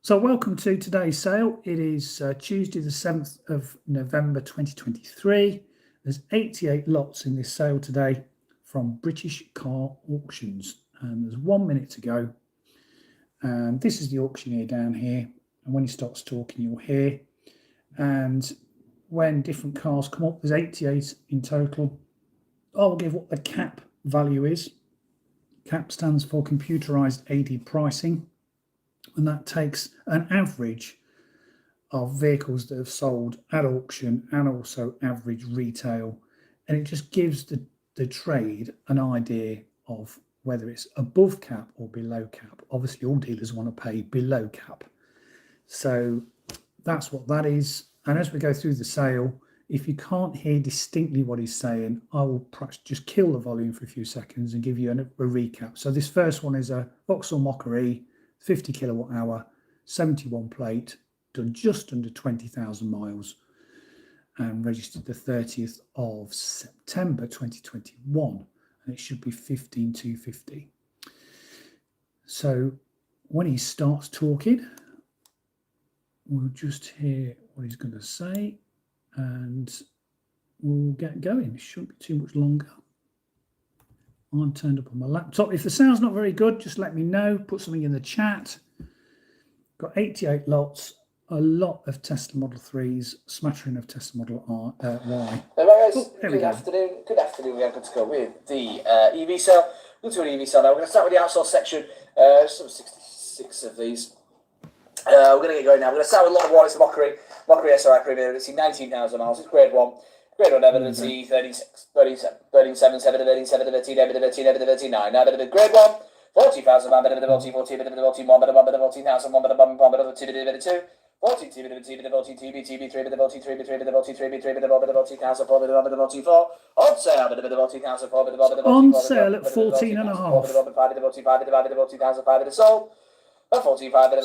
So welcome to today's sale. It is Tuesday the 7th of November 2023. There's 88 lots in this sale today from British Car Auctions, and there's 1 minute to go. And this is the auctioneer down here, and when he starts talking you'll hear. And when different cars come up, there's 88 in total. I'll give what the CAP value is. CAP stands for computerized AD pricing. And that takes an average of vehicles that have sold at auction and also average retail. And it just gives the trade an idea of whether it's above cap or below cap. Obviously, all dealers want to pay below cap. So that's what that is. And as we go through the sale, if you can't hear distinctly what he's saying, I will perhaps just kill the volume for a few seconds and give you a recap. So this first one is a Vauxhall Mokka-e, 50 kilowatt hour, 71 plate, done just under 20,000 miles and registered the 30th of September 2021, and it should be 15,250. So when he starts talking, we'll just hear what he's going to say and we'll get going. It shouldn't be too much longer. I'm turned up on my laptop. If the sound's not very good, just let me know. Put something in the chat. Got 88 lots, a lot of Tesla Model 3s, smattering of Tesla Model Y. Hello guys, good afternoon. Good afternoon. We are good to go with the EV sale. We'll do an EV sale now. We're going to start with the outsourced section. Some 66 of these. We're going to get going now. We're going to start with lot of one. It's the Mokka-e SRI Premium. It's 19,000 miles. It's grade 1. Grade 1 evidence, 36, 37, 37, 7, 13, 7, 13, 13, 13, 9. Now, grade 1, 40,000, 1, 40, 40, 40, 1, 14,000, 1, 2, 40, 2, 40, 2, TB, 3, 40, 3, 3, 40, 3, 3, 40,000, 4, 44. On sale, 40,000, 4, on sale at 14.5. 40,000 sold. So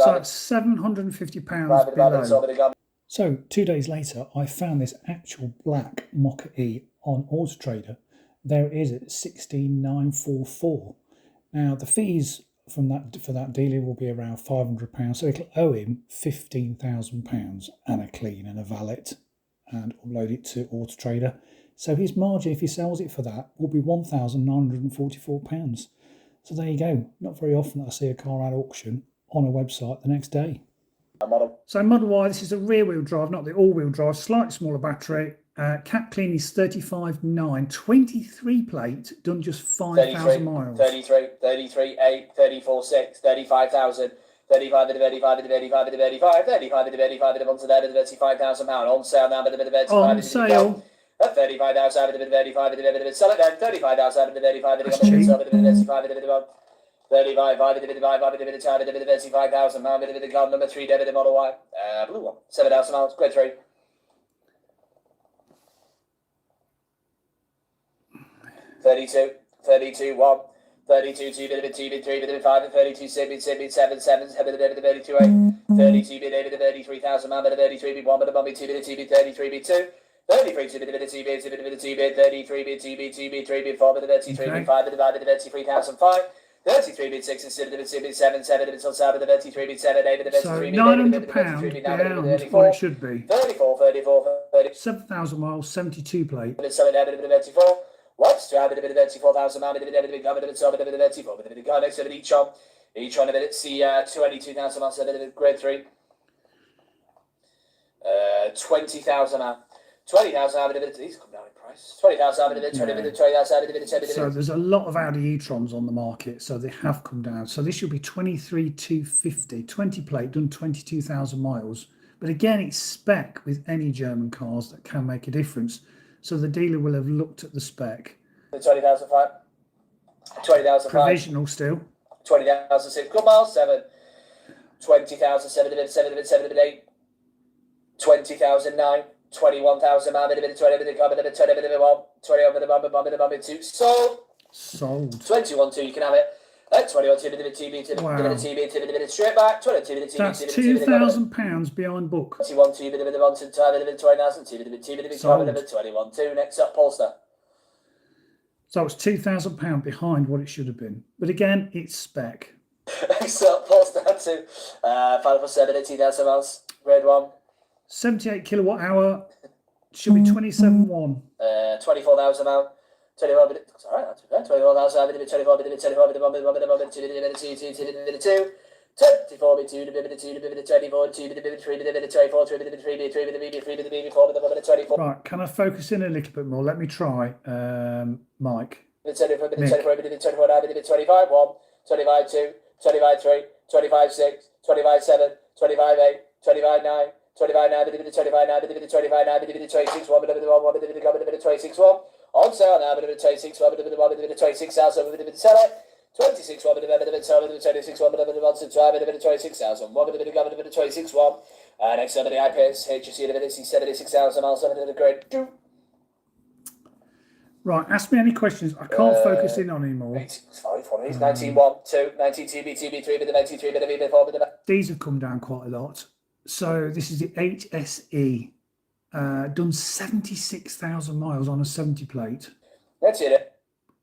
that's £750 below. So 2 days later, I found this actual black Mokka-e on Auto Trader. There it is at 16,944. Now the fees from that for that dealer will be around £500, so it'll owe him £15,000 and a clean and a valet, and upload it to Auto Trader. So his margin, if he sells it for that, will be £1,944. So there you go. Not very often that I see a car at auction on a website the next day. So Model Y, this is a rear-wheel drive, not the all-wheel drive, slightly smaller battery. Cap clean is 35.9, 23 plate, done just 5,000 miles. 33, 8, 34, 6, 35,000, 35, 35, 35, 35, 35, 35,000 pound. On sale now, on sale. 35,000, 35, sell it then, 35,000, 35, 35, 35,000 pound, number 3, debit Model Y, blue one, 7,000 miles, grade 3. 32, 32, 1, 32, 2, bit 3, 5, 32, 7, 7, 7, 7, 32, 8, 32, bit 33,000 pound, 33, 1, 2, 33, 2. 33 to the 33 bit 2 bit 33 bit 2 bit 2 bit 3 bit 4 bit 33 bit 5 bit divided 33,005. 33 bit 6 instead of 7 7 7 bit on 7 33 bit 7 8 bit 33 bit £900 down what it should be. 34 7,000 miles, 72 plate. 7 34. What's to have a bit of 34,000 pound, bit of government, so bit of 34, bit of the guy next to each on a bit, see 22,000 miles, a bit of grade 3. 20,000 now. 20,000 these come down in price. 20,000 20,000 So there's a lot of Audi e-trons on the market, so they have come down. So this should be 23,250, 20 plate, done 22,000 miles. But again, it's spec with any German cars that can make a difference. So the dealer will have looked at the spec. 20,005. 20,005. Provisional still. 20,006. Good miles, 7. 20,000, 7, 8. 20,009. 21,000 man, bit 20, bit 1, 20, 2, sold. 21, 2, you can have it. 21, 2, bit TB, wow. TB, straight back. 22, bit TB, that's £2,000 behind book. 21, 2, bit 1, 2, 20,000, 2, bit 21, 2. Next up, Polestar. So it's £2,000 behind what it should have been. But again, it's spec. So pulse down to 5+7 at 10,000 miles. Grade 1. 78 kilowatt hour. Should be 27.1. 24,000 miles. 21 minutes. That's alright, that's okay. 24,000 minutes, 24 minutes, 24 minutes, 1 minute, 1 minute, 1 minute, 2 minutes, 2 minutes, 2 minutes, 2 minutes, 24 minutes, 2 minutes, 2 minutes, 24, 2 minutes, 3 minutes, 24, 3 minutes, 3 minutes, 3 minutes, 3 minutes, 4 minutes, 1 minute, 24. Right, can I focus in a little bit more? Let me try, Mike. 24 minutes, 24 minutes, 24, 9 minutes, 25, 1, 25, 2, 25, 3, 25, 6, 25, 7, 25, 8, 25, 9, 25, 9, 25, 9, 25, 9, 26, 1 minute, 1 minute, 26, 1. On sale now, 26, 1 minute, 26,000, 1 minute, seller. 26, 1 minute, 26, 1 minute, 26,000, 1 minute, 26, 1. Next up, the IPS, HSC, 76,000 miles, 7 minute grade 2. Right, ask me any questions. I can't focus in on anymore. 19, 1, 2, 19, TB, 3, 93, 4, These have come down quite a lot. So this is the HSE. Done 76,000 miles on a 70 plate. That's it.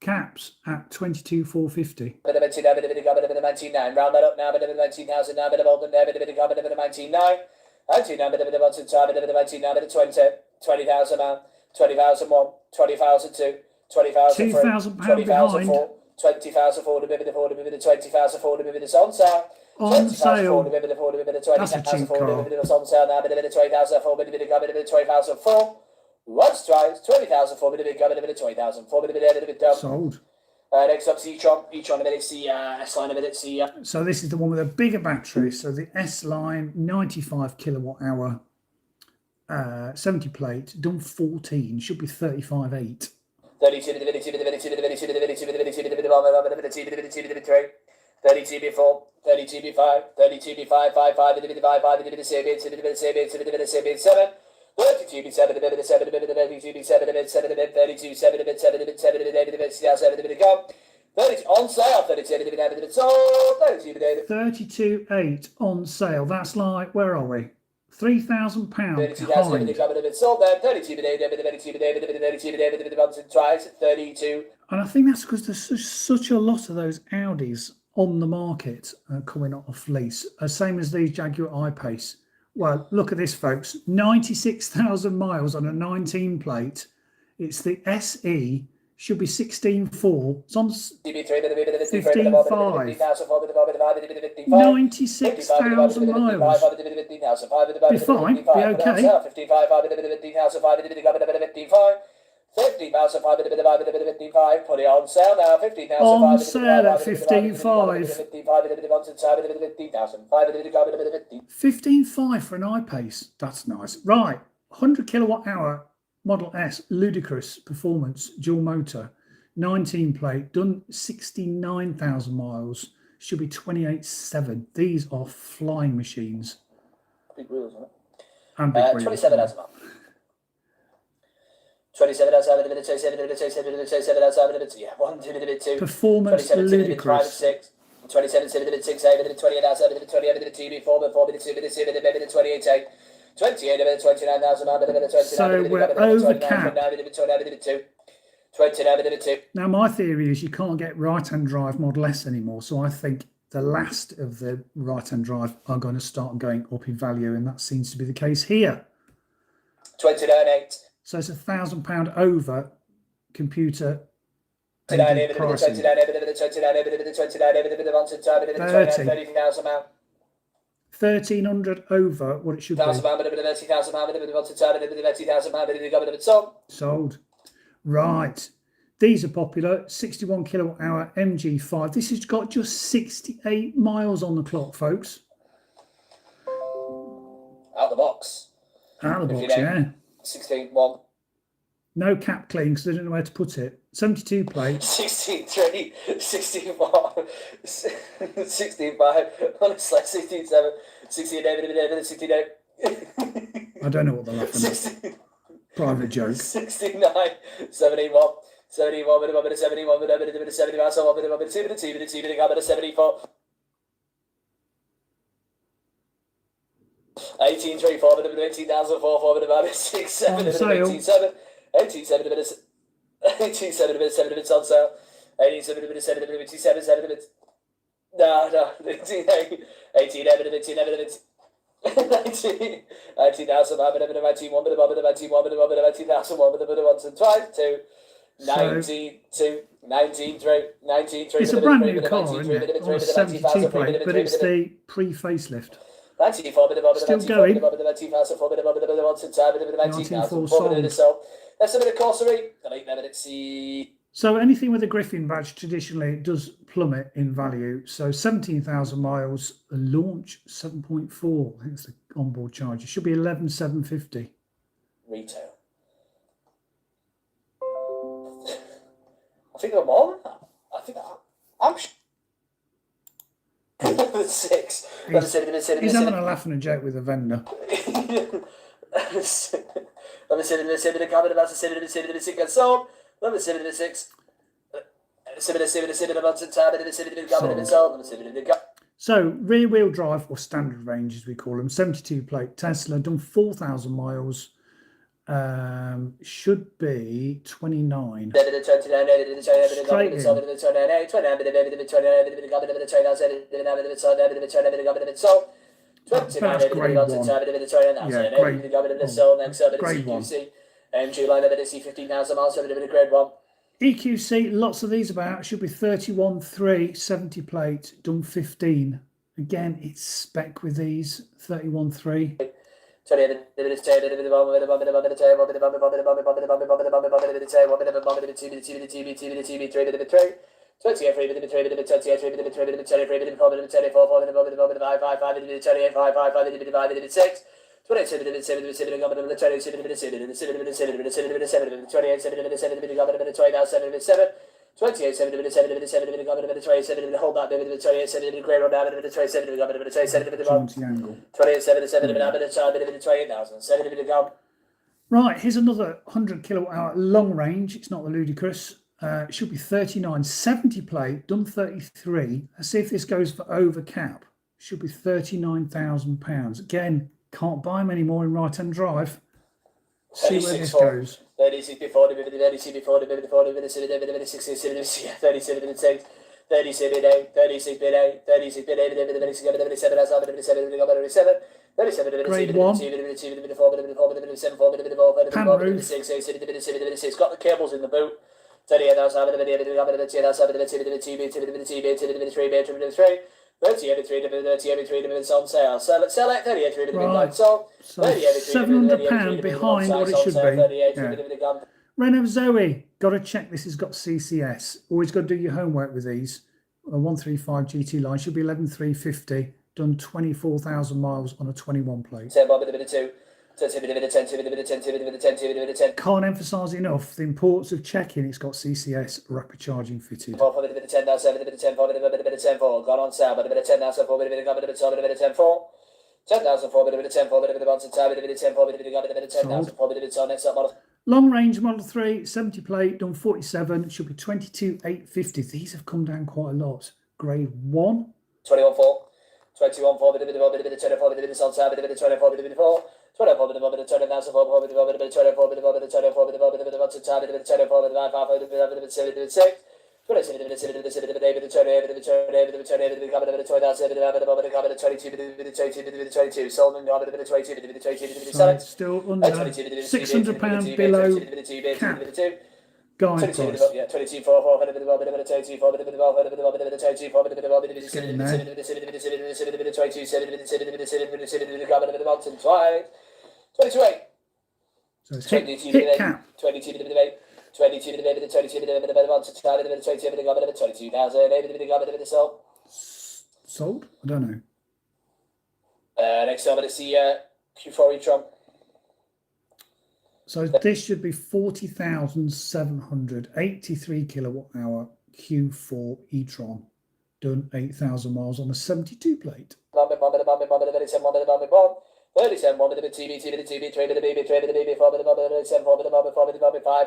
Caps at 22,450. 19,9. Round that up now, 19,000 now, 19,9. 20,000 man, 20,001, 20,002, 20,003, 20,004, 20,004, 20,004, on sale. On sale. That's a cheap car. On sale now, 20,004, 20,004. Once twice, 20,004, 20,004, Sold. next up, e-tron, a minute, S-line, a minute, So this is the one with a bigger battery. So the S-line, 95 kilowatt hour, 70 plate, done 14, should be 35.8. 32 before, 32 B5, 32 B5, 5, 5, 5, 5, 7, 32 B7, 32 B7, 7, 32 B7, 32 7, 32 on sale, 32 sold, 32.8 on sale. That's like, where are we? £3,000 behind. 32 sold there, 32 twice, 32. And I think that's because there's such a lot of those Audis on the market coming off lease, same as these Jaguar I-Pace. Well, look at this, folks. 96,000 miles on a 19 plate. It's the SE. Should be 16.4. It's on 15.5. 96,000 miles. Be fine. Be okay. 15,555, put it on sale now. 15,000 on sale at 15.5. 15.5 for an I-Pace. That's nice. Right, 100 kilowatt hour Model S, ludicrous performance, dual motor, 19 plate, done 69,000 miles. Should be 28.7. These are flying machines. Big wheels, isn't it? And big wheels. 27 as well. 27 outside, 27 outside, yeah, 1, 2, 2. Performance ludicrous. 6. 27, 7, 6, 8, 28 outside, 28, 2, 4, 4, 2, 28, 8. 28, 29,000, so we're over cap. 29, 2. Now, my theory is you can't get right-hand drive Model S anymore, so I think the last of the right-hand drive are going to start going up in value, and that seems to be the case here. 29, 8. So it's £1,000 over computer. 29, 30,000 pounds. 1,300 over what it should be. Sold. Right. These are popular. 61 kilowatt hour MG5. This has got just 68 miles on the clock, folks. Out the box. Out of the box, yeah. 16.1. No cap clean because they don't know where to put it. 72 plate. 16.3, 16.4, 16.5, honestly, 16.7, 16.8, 16.8. I don't know what they're laughing at. Private joke. 69, 71, 71, 71, 71, 71, 74. 18, 24, 18,004, 6, 7, 18, 7, 18, 7, 18, 7 minutes on sale. 18, 7 minutes, 7 minutes, 7 minutes. No, 18, 18, 19,000, 19 through, 19 through. It's a brand new car, isn't it? On a 72 plate, but it's the pre-facelift. Still going. 19.4 sold. Let's have a bit of coursery. So anything with a Griffin badge, traditionally, it does plummet in value. So 17,000 miles, a launch 7.4. I think it's the onboard charge. It should be 11,750. Retail. I think I'm on. I think I'm. The 6. He's having a laugh and a joke with the vendor. So rear wheel drive, or standard range as we call them, 72 plate Tesla, done 4,000 miles, should be 29. Straight in. That's grade 1. Yeah, grade 1. 𝐄𝐍𝐉𝐎𝐘 15,000 miles, grade 1. EQC, lots of these about, should be 31.3, 70 plate, done 15. Again, it's spec with these, 31.3. Right, here's another 100 kilowatt hour long range. It's not the ludicrous. It should be 39, 70 plate, done 33. Let's see if this goes for over cap. Should be £39,000. Again, can't buy them anymore in right-hand drive. See where this goes. 36 before the 36 before the 36 37 8, 36 bit 8, 36 bit 8, 37 grade 1. Pan roof. Got the cables in the boot. 38 outside of the 38 outside of the 38 on sale. Sell it, 38 right. So £700 behind what it should be. Yeah. Renault Zoe, got to check this has got CCS. Always got to do your homework with these. A 135 GT line should be 11,350. Done 24,000 miles on a 21 plate. Can't emphasise enough the importance of checking it's got CCS rapid charging fitted. Gone on sale, but a bit of 10,000 for a bit of 10 for 10,000 for a bit of 10 for a bit of 10 for a bit of 10,000 for a bit of next up model. Long range Model 3, 70 plate, done 47, should be 22,850. These have come down quite a lot. Grade 1. 21 for a bit of 24 bit of 24 bit of on sale, bit of 24 bit of 4. 24 bit of 20,000 for a bit of 24 bit of 24 bit of 24 bit of 24 bit of 24 bit of 6. 27 bit of 22 bit of 22 sold and got a bit of 22 bit of 22 bit of 7. Still under £600 below cap. Guide price. Yeah, 22 for a bit of 22 for a bit of 22 for a bit of 22 So it's hit cap. 22 bit of 8. 22 bit of 8, 22 bit of 22 bit of 22,000 sold. Sold? I don't know. Next up, let's see Q4 e-tron. So this should be 40,700, 83 kilowatt hour Q4 e-tron, done 8,000 miles on a 72 plate. 37 1 bit of TV 3 bit of TV 4 bit of baby 4 bit of 7 4 bit of 5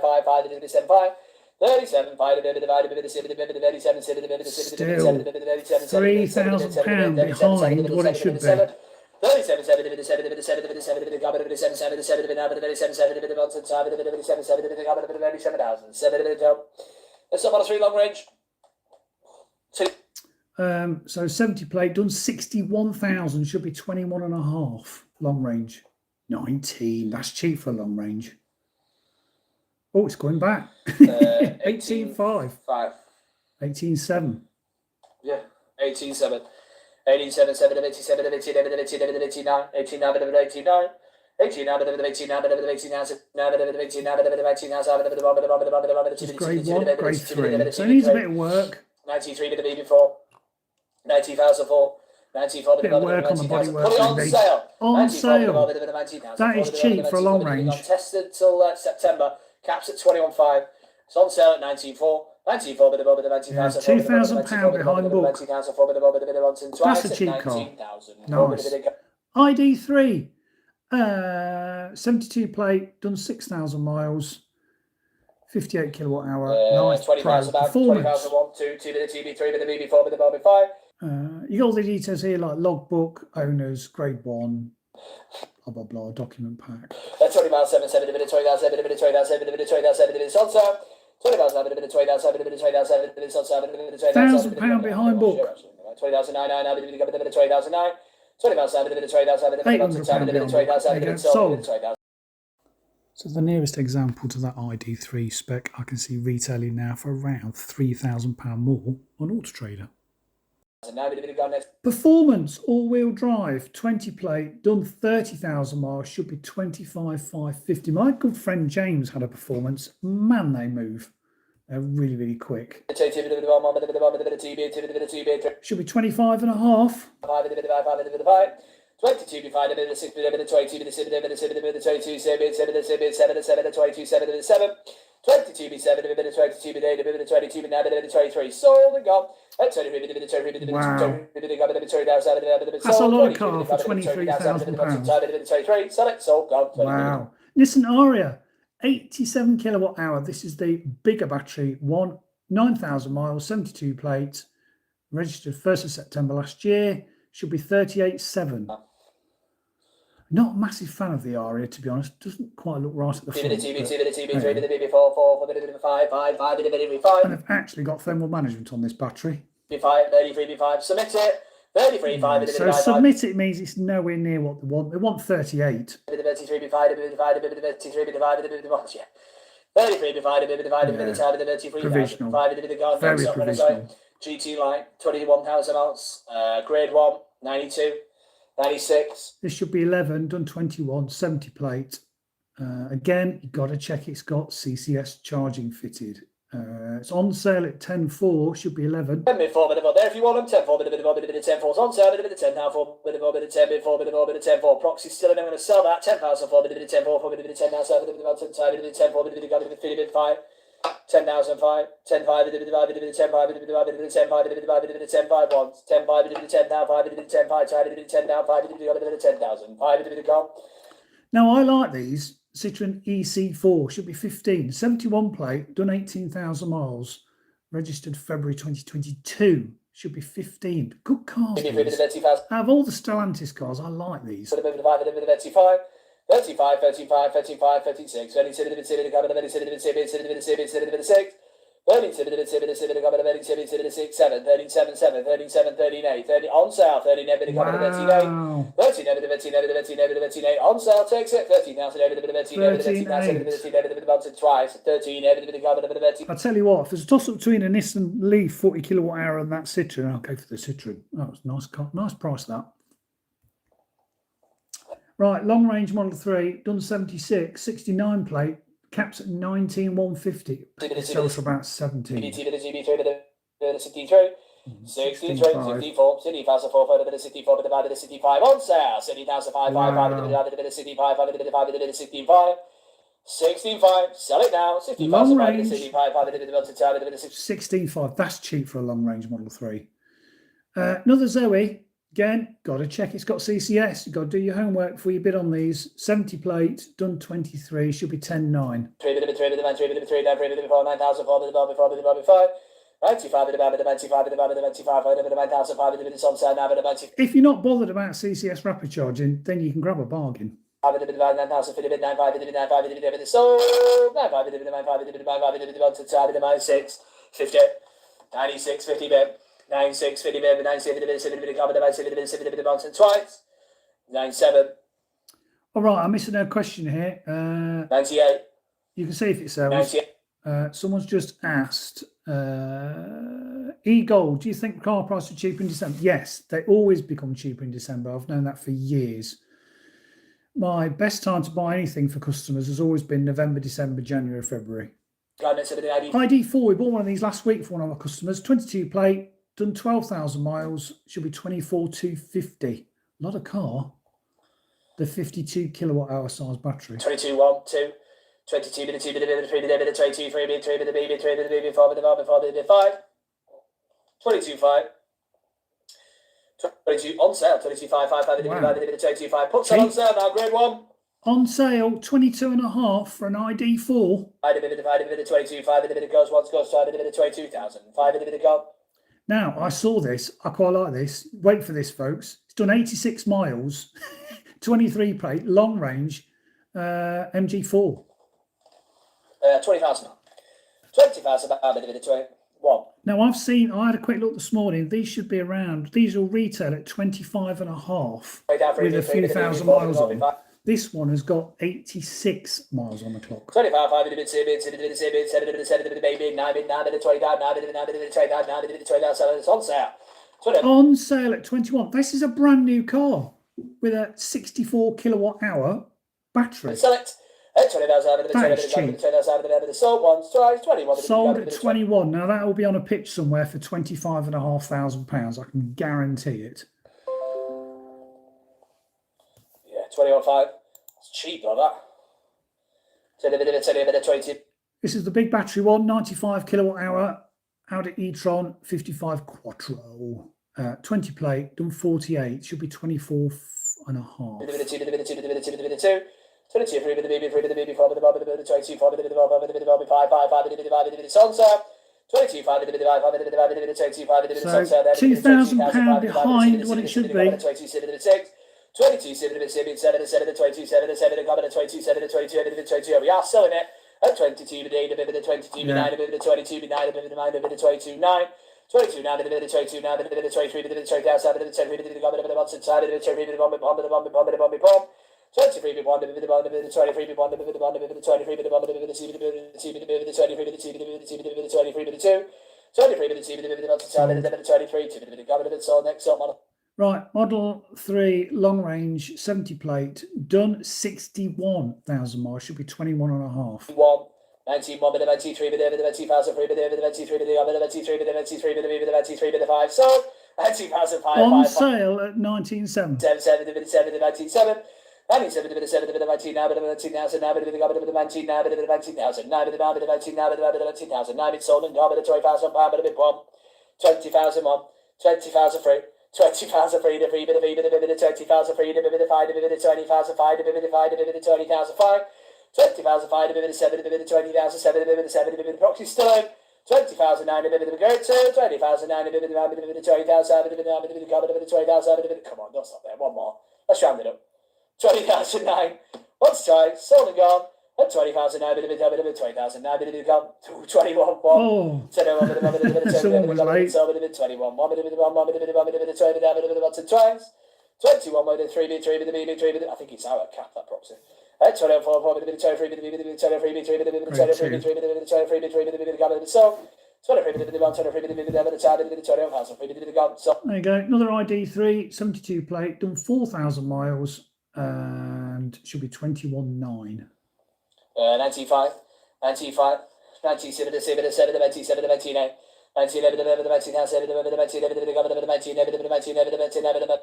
5 bit of 7 5 37 5 bit of divided bit of 7 bit of 37 7 bit of 6 Still £3,000 behind what it should be. 37 7 bit of 7 bit of 7 bit of 7 bit of 7 bit of 7 7 bit of 7 bit of 7 7 bit of 7 7 bit of 7 7 bit of 7,000 7 bit of 7 long range. So 70 plate done 61,000, should be 21.5 long range. 19, that's cheap for a long range. Oh, it's going back. 18.5. 18.7. Yeah, 18.7. 18.7, 7 of 87, 87, 87, 89, 89, 89. 89, 89, 89, Just grade 1, grade 3. So it needs a bit of work. 93 bit of before. 90,004. 94 bit of work on the bodywork. Put it on sale. On sale. That is cheap for a long range. Tested till September. Caps at 21.5. It's on sale at 19.4. 19.4 bit of 19,000. £2,000 behind book. That's a cheap car. Nice. ID3. 72 plate, done 6,000 miles, 58 kilowatt hour. Nice 20,000 about 20,001, 2 bit of TB3 bit of BB4 bit of BB5. You got all the details here like logbook, owners, grade 1, blah blah blah, document pack. 20 miles 7 bit of 20,000 bit of 20,000 bit of 20,000 bit of sponsor. 20,000 bit of 20,000 bit of 20,000 bit of sponsor bit of 20,000 £1,000 behind book. 20,009 bit of 20,009. 20,000 bit of 20,000 bit of 20,000 sold. So the nearest example to that ID3 spec I can see retailing now for around £3,000 more on Auto Trader. Performance all-wheel drive 20 plate done 30,000 miles, should be 25,550. My good friend James had a performance. Man, they move. They're really, really quick. Should be 25 and a half. 22 divided by 6 bit of 20 bit of 7 bit of 7 bit of 22 7 bit of 7 bit of 7 7 of 22 7 bit of 7 22 bit 7 bit of 22 bit 8 bit of 22 bit 9 bit of 23 sold and gone. 23 bit of 23 bit of 23 that's a lot of car for £23,000. Sell it, sold, gone. Wow. Nissan Aria 87 kilowatt hour. This is the bigger battery, 9,000 miles, 72 plate, registered 1st of September last year. Should be 38.7. Not a massive fan of the Aria, to be honest. Doesn't quite look right at the front. And they've actually got thermal management on this battery. 33B5, submit it. 33B5. So submit it means it's nowhere near what they want. They want 38. 33B5, 33B5, provisional. Very provisional. GT line, 21,000 miles, grade 1, 92, 96. This should be 11, done 21, 70 plate. Again, you've got to check it's got CCS charging fitted. It's on sale at 10.4, should be 11. 10 bit 4 bit of there if you want them. 10.4 bit of 10.4's on sale, bit of 10 now 4 bit of 10 bit 4 bit of 10.4. Proxy still in, I'm going to sell that. 10,004 bit of 10.4 4 bit of 10 now 7 bit of 10 bit of 10 4 bit of 50 bit 5. 10,005, 10,5 bit of 10 5 bit of 10 5 bit of 10 5 bit of 10 5 bit of 10 5 once, 10 5 bit of 10 now 5 bit of 10 5 bit of 10 now 5 bit of 10,000 5 bit of gone. Now I like these. Citroen EC4 should be 15, 71 plate, done 18,000 miles, registered February 2022, should be 15. Good cars. Out of all the Stellantis cars, I like these. 35, 35, 35, 36, 37, 37, 37, 37, 37, 7, 37, 7, 37, 38, 30, on sale, 30, never got a 38, 30, never 38, on sale, takes it, 13, now, never 38, twice, 13, never got a I'll tell you what, if there's a toss up between a Nissan Leaf 40 kilowatt hour and that Citroen, I'll go for the Citroen. That was nice, nice price, that. Right, long range Model 3, done 76, 69 plate, caps at 19,150. It sells for about 17. 63, 64, 64, 65, on sale, 70,005, 65, 65, 65, sell it now, 65, long range, 65, 16.5, that's cheap for a long range Model 3. Another Zoe. Again, got to check it's got CCS. You've got to do your homework before you bid on these. 70 plate, done 23, should be 10.9. 95, if you're not bothered about CCS rapid charging, then you can grab a bargain. 96, 50, 96, 50 bit. 9-6, 50 bit, 9-7 bit, 7 bit, cover the 7 bit, 7 bit, mountain twice. 9-7. All right, I'm missing a question here. 98. You can see if it sells. 98. Someone's just asked, e-gold, do you think car prices are cheaper in December? Yes, they always become cheaper in December. I've known that for years. My best time to buy anything for customers has always been November, December, January, February. ID4, we bought one of these last week for one of our customers, 22 plate, done 12,000 miles, should be 24,250. Not a car. The 52 kilowatt hour size battery. 22, 1, 2, 22, 2, 3, 22, 3, 3, 4, 5, 22, 5. 22 on sale, 22, 5, 5, 5, 22, 5. Put sale on sale now, grade 1. On sale, 22.5 for an ID4. 22, 5, goes once, goes 22,000. 5 go. Now, I saw this. I quite like this. Wait for this, folks. It's done 86 miles, 23 plate, long range, MG4. 20,000. 20,000 21. Now, I had a quick look this morning. These should be around, these will retail at 25.5 with a few thousand miles on. This one has got 86 miles on the clock. 25, on sale. On sale at 21. This is a brand new car with a 64 kilowatt hour battery. Sell it. That is cheap. Sold once, twice, 21. Sold at 21. Now that will be on a pitch somewhere for £25,500. I can guarantee it. Yeah, 21.5. It's cheap on that. 20. This is the big battery one, 95 kilowatt hour, Audi e-tron 55 Quattro. 20 plate, done 48, should be 24 and a half. 22, 3 with the baby, 4 with the baby, 4 with the bob, 22, 4 with the bob, 5, 5, 5 with the divided with the sunset. 22, 5 with the divided, 5 with the divided with the 22, 5 with the sunset. £2,000 behind what it should be. 22, 7 with the 6. 22, 7 with the 7, 7 with the 22, 7 with the 22, 7 with the 22, 7 with the 22. We are selling it at 22 with the 8, with the 22, 9 with the 22, 9 with the 9 with the 22, 9. 22, 9 with the 22, 9 with the 23, with the 20, 7 with the 10, with the government of the Watson side, with the 10, with the bomb, 23 with 1 with the bond with the 23 with 1 with the bond with the 23 with the bond with the C with the C with the 23 with the C with the C with the 23 with the 2, 23 with the C with the Watson side, with the 23 with the government of the sold next up model. Right, Model 3 long range 70 plate, done 61,000 miles, should be 21 and a half. 19 1 with the 23 with the 20,003 with the 23 with the 23 with the 23 with the 23 with the 5 sold 19,005 on sale at 19.7. 7 with the 7 with the 19.7. 97 with the 7 with the 19 now with the 19,000 now with the government with the 19 now with the 19,000 now with the 19 now with the 19,000 now with sold and gone with the 20,000 pound with the big one 20,000 1 20,000 free 20,000 free the free with the 20,000 free the 5 with the 20,000 5 with the 5 with the 20,000 5 20,000 5 with the 7 with the 20,000 7 with the 7 with the proxy still in 20,000 9 with the go to 20,000 9 with the 20,000 with the 20,000 come on, don't stop there, one more, let's round it up. 20,009. Let's try. Sold and gone. At 20,009. 20,009. 21. 1. Oh, someone was late. 21. 1 with the 1 with the 1 with the 20 with the once and twice. 21 with the 3 with 3 with the B 3 with I think it's out of cap that proxy. At 24 4 with the 23 with the 23 with the 23 with the 23 with the 23 with the 23 with the 23 with the 23 with the 23 with the 23 with the 20,000. There you go. Another ID3 72 plate, done 4,000 miles. And should be 21.9. 95, 97, 97, 97, 97, 98.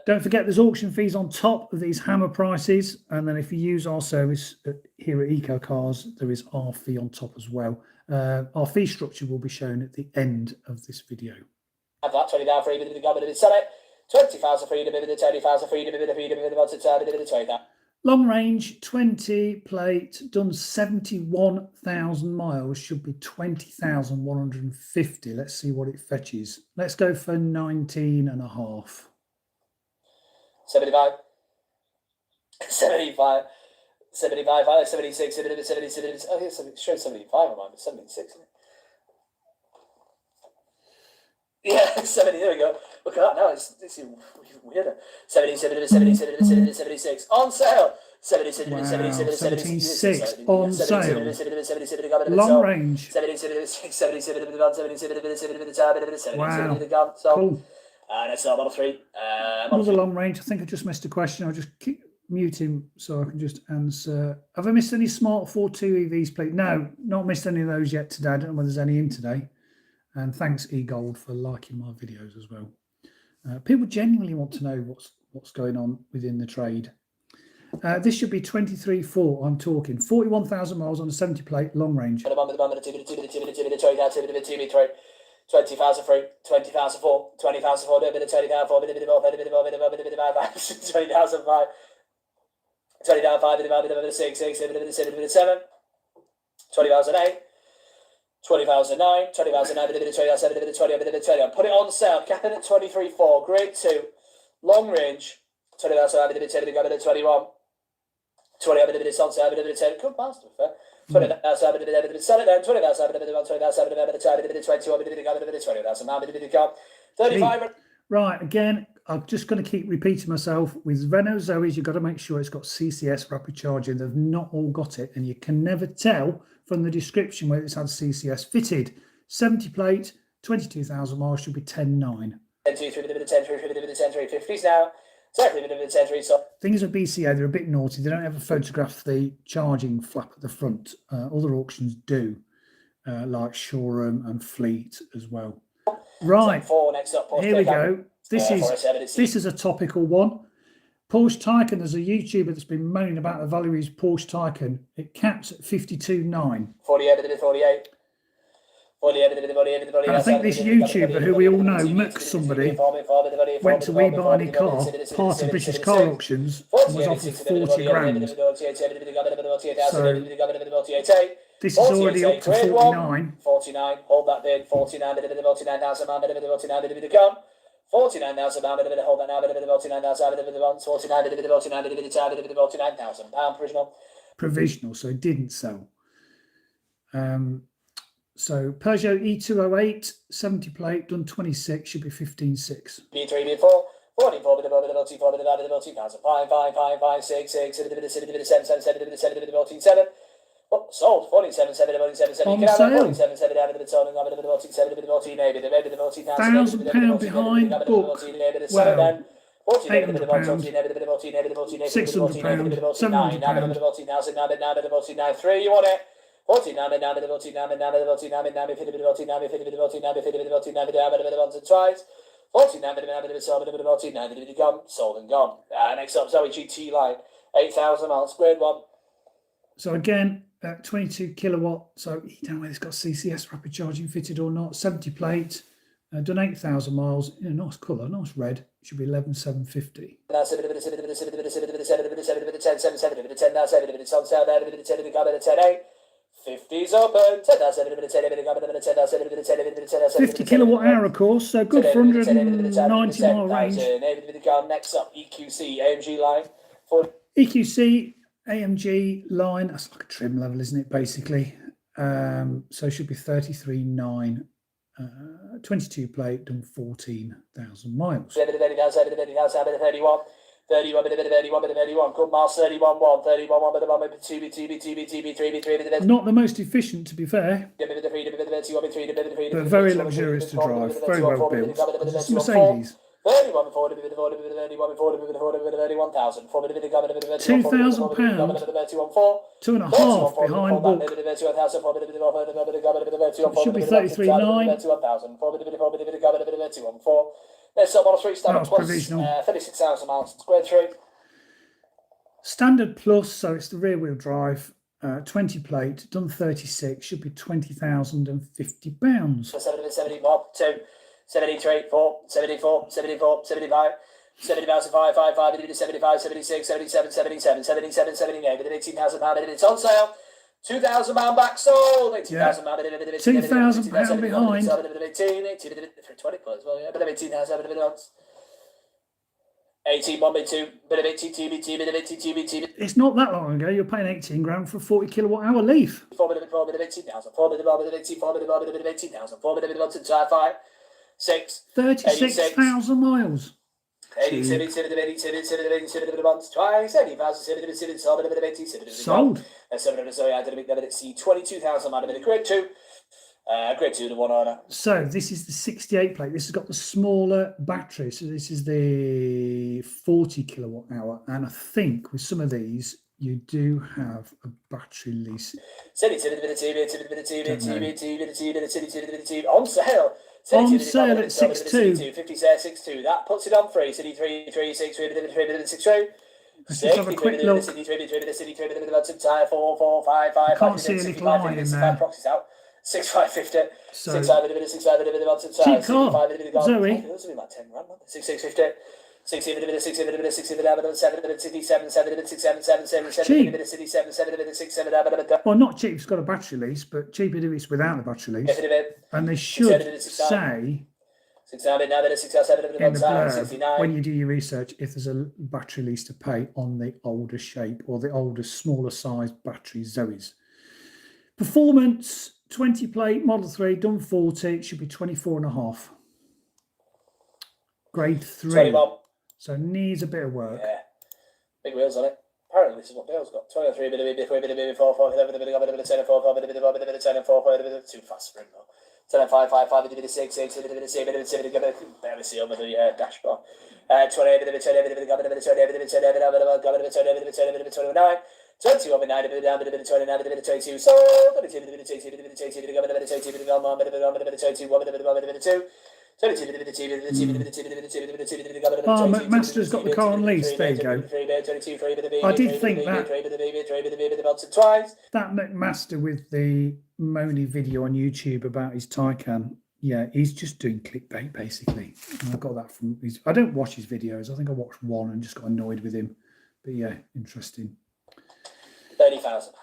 Don't forget there's auction fees on top of these hammer prices, and then if you use our service here at Eco Cars, there is our fee on top as well. Our fee structure will be shown at the end of this video. Have that 20,000 free with the government of the 20,000 freedom with the 20,000 freedom with the freedom with the 20,000. Long range 20 plate, done 71,000 miles, should be 20,150. Let's see what it fetches. Let's go for 19 and a half. 75. 75. 75, 76, 76. Oh, yes, it shows 75 on mine, but 76. Yeah, 70, there we go. Look at that now, it's even weirder. 70, 70, 70, 70, 70, 76. On sale. 70, 70, 70, 70, 70, 76 on sale. Long range. 70, 76, 70, 70, 70, 70, 70, 70, Wow. Cool. That's model 3. Another long range. I think I just missed a question. I'll just keep muting so I can just answer. Have I missed any Smart 42 EVs, please? No, not missed any of those yet today. I don't know whether there's any in today. And thanks, 𝐒𝐔𝐿, for liking my videos as well. People genuinely want to know what's going on within the trade. This should be 23.4. I'm talking 41,000 miles on a 70 plate long range. 20,000 free, 20,000 four, 20,000 four, 20,000 four, 20,000 five, 20,000 five, 6, 6, 7, 20,000 eight, 20,009, 20,009, 20,000, put it on sale, capping at 23.4, grade 2, long range, 20,000, 21, 20, on sale, 10, good master, fair. 20,000, sell it then, 20,000, 20,000, 35. Right, again, I'm just going to keep repeating myself. With Renault Zoes, you've got to make sure it's got CCS rapid charging. They've not all got it, and you can never tell from the description whether it's had CCS fitted. 70 plate, 22,000 miles, should be 10.9. 10, 2, 3, 10, 3, 10, 3, 50s now. Things with BCA, they're a bit naughty. They don't ever photograph the charging flap at the front. Other auctions do, like Shoreham and Fleet as well. Right, here we go. This is a topical one. Porsche Taycan, there's a YouTuber that's been moaning about the value of his Porsche Taycan. It caps at 52.9. 48. And I think this YouTuber, who we all know, Mick somebody, went to We Buy Any Car, part of British car auctions, and was offered 40 grand. So this is already up to 49. 49, hold that bid, 49,000 pound, 49,000 pound, hold that now, 49,000 pound provisional, so it didn't sell. So Peugeot E208, 70 plate, done 26, should be 15.6. B3, B4, 44, 5, 6, 7, sold, 47, 7, on sale. £1,000 behind book. Wow. £800, £600, £700. 3, you want it? 49, sold and gone. Next up, Zoe GT line, 8,000 miles, grade 1. So again, 22 kilowatt. So you don't know whether it's got CCS rapid charging fitted or not. 70 plate, done 8,000 miles in a nice colour, nice red. It should be 11,750. 50's open, 50 kilowatt hour, of course, so good for 190 mile range. Next up, EQC AMG line. EQC AMG line, that's like a trim level, isn't it, basically? So it should be 33.9, 22 plate, done 14,000 miles. 31, good miles, 31, 1, 31, 1, not the most efficient, to be fair, but very luxurious to drive, very well built. It's a Mercedes. 31, £2,000, £2.5 behind book. It should be 33.9. There's some model 3 standard plus, provisional. 36,000 miles, square 3. Standard plus, so it's the rear wheel drive, 20 plate, done 36, should be £20,050. 71, 2, 73, 4, 74, 74, 75. 70,000, 5, 5, 5, 75, 76, 77, 77, 77, 78, with an £18,000 it's on sale. £2,000 back sold. £18,000 £2,000 behind. 20 as well, yeah. Bit of 18,000, bit of 18, 1 bit 2, bit of 18, 2 bit 2, bit of 18, 2 bit 2. It's not that long ago. You're paying 18 grand for a 40 kilowatt hour Leaf. 4 bit of 18,000, 4 bit of 18, 4 bit of 18,000, 4 bit of 5. 6, 36,000 miles. 87, twice, 80,000, Sold. 22,000 might have been a grade 2. Grade 2, the one owner. So this is the 68 plate. This has got the smaller battery. So this is the 40 kilowatt hour. And I think with some of these, you do have a battery lease. On sale. On sale at 62. 56.62. That puts it on free. City 3, 3, 6, 3, 3, 3, 6, 3. Let's just have a quick look. City 3, 3, 4, 4, 5, 5. Can't see a little eye in there. Proxies out. 6, 5, 50. So, 6, 5, 6, 5, cheap car. Zoe. 6, 6, 50. 6, 7, 7, 6, 7, 6, 7, 7, 67, 7, 6, 7, 7, 7, 7, 67, 7, 6, 7, well, not cheap. It's got a battery lease, but cheaper if it's without the battery lease. And they should say in the blurb, when you do your research, if there's a battery lease to pay on the older shape or the older, smaller size battery Zoes. Performance, 20 plate, Model 3, done 40, it should be 24.5. Grade 3. 21. So needs a bit of work. Yeah. Big wheels on it. Apparently this is what Bale's got. 23, bit of 4, 10, 4, 4, bit of 10, 4, bit of 10, 4, bit of 10, 4, bit of too fast for him though. 10, 5, 5, 5, bit of 6, 6, bit of 7, bit of 7, barely see over the dashboard. 20, bit of 10, bit of 10, bit of 20, bit of 10, bit of 10, bit of 10, bit of 10, bit of 29. 20 over 9, bit of 9, bit of 29, bit of 22. So, bit of 2, bit of 2, bit of 2, bit of 2, bit of 2, bit of 2, bit of 1, bit of 1, bit of 2, 1, bit of 1, bit of 2. Master's got the car on lease. There you go. I did think that McMaster with the Moni video on YouTube about his Taycan, yeah, he's just doing clickbait basically. And I got that from his. I don't watch his videos. I think I watched one and just got annoyed with him. But yeah, interesting. 30,000.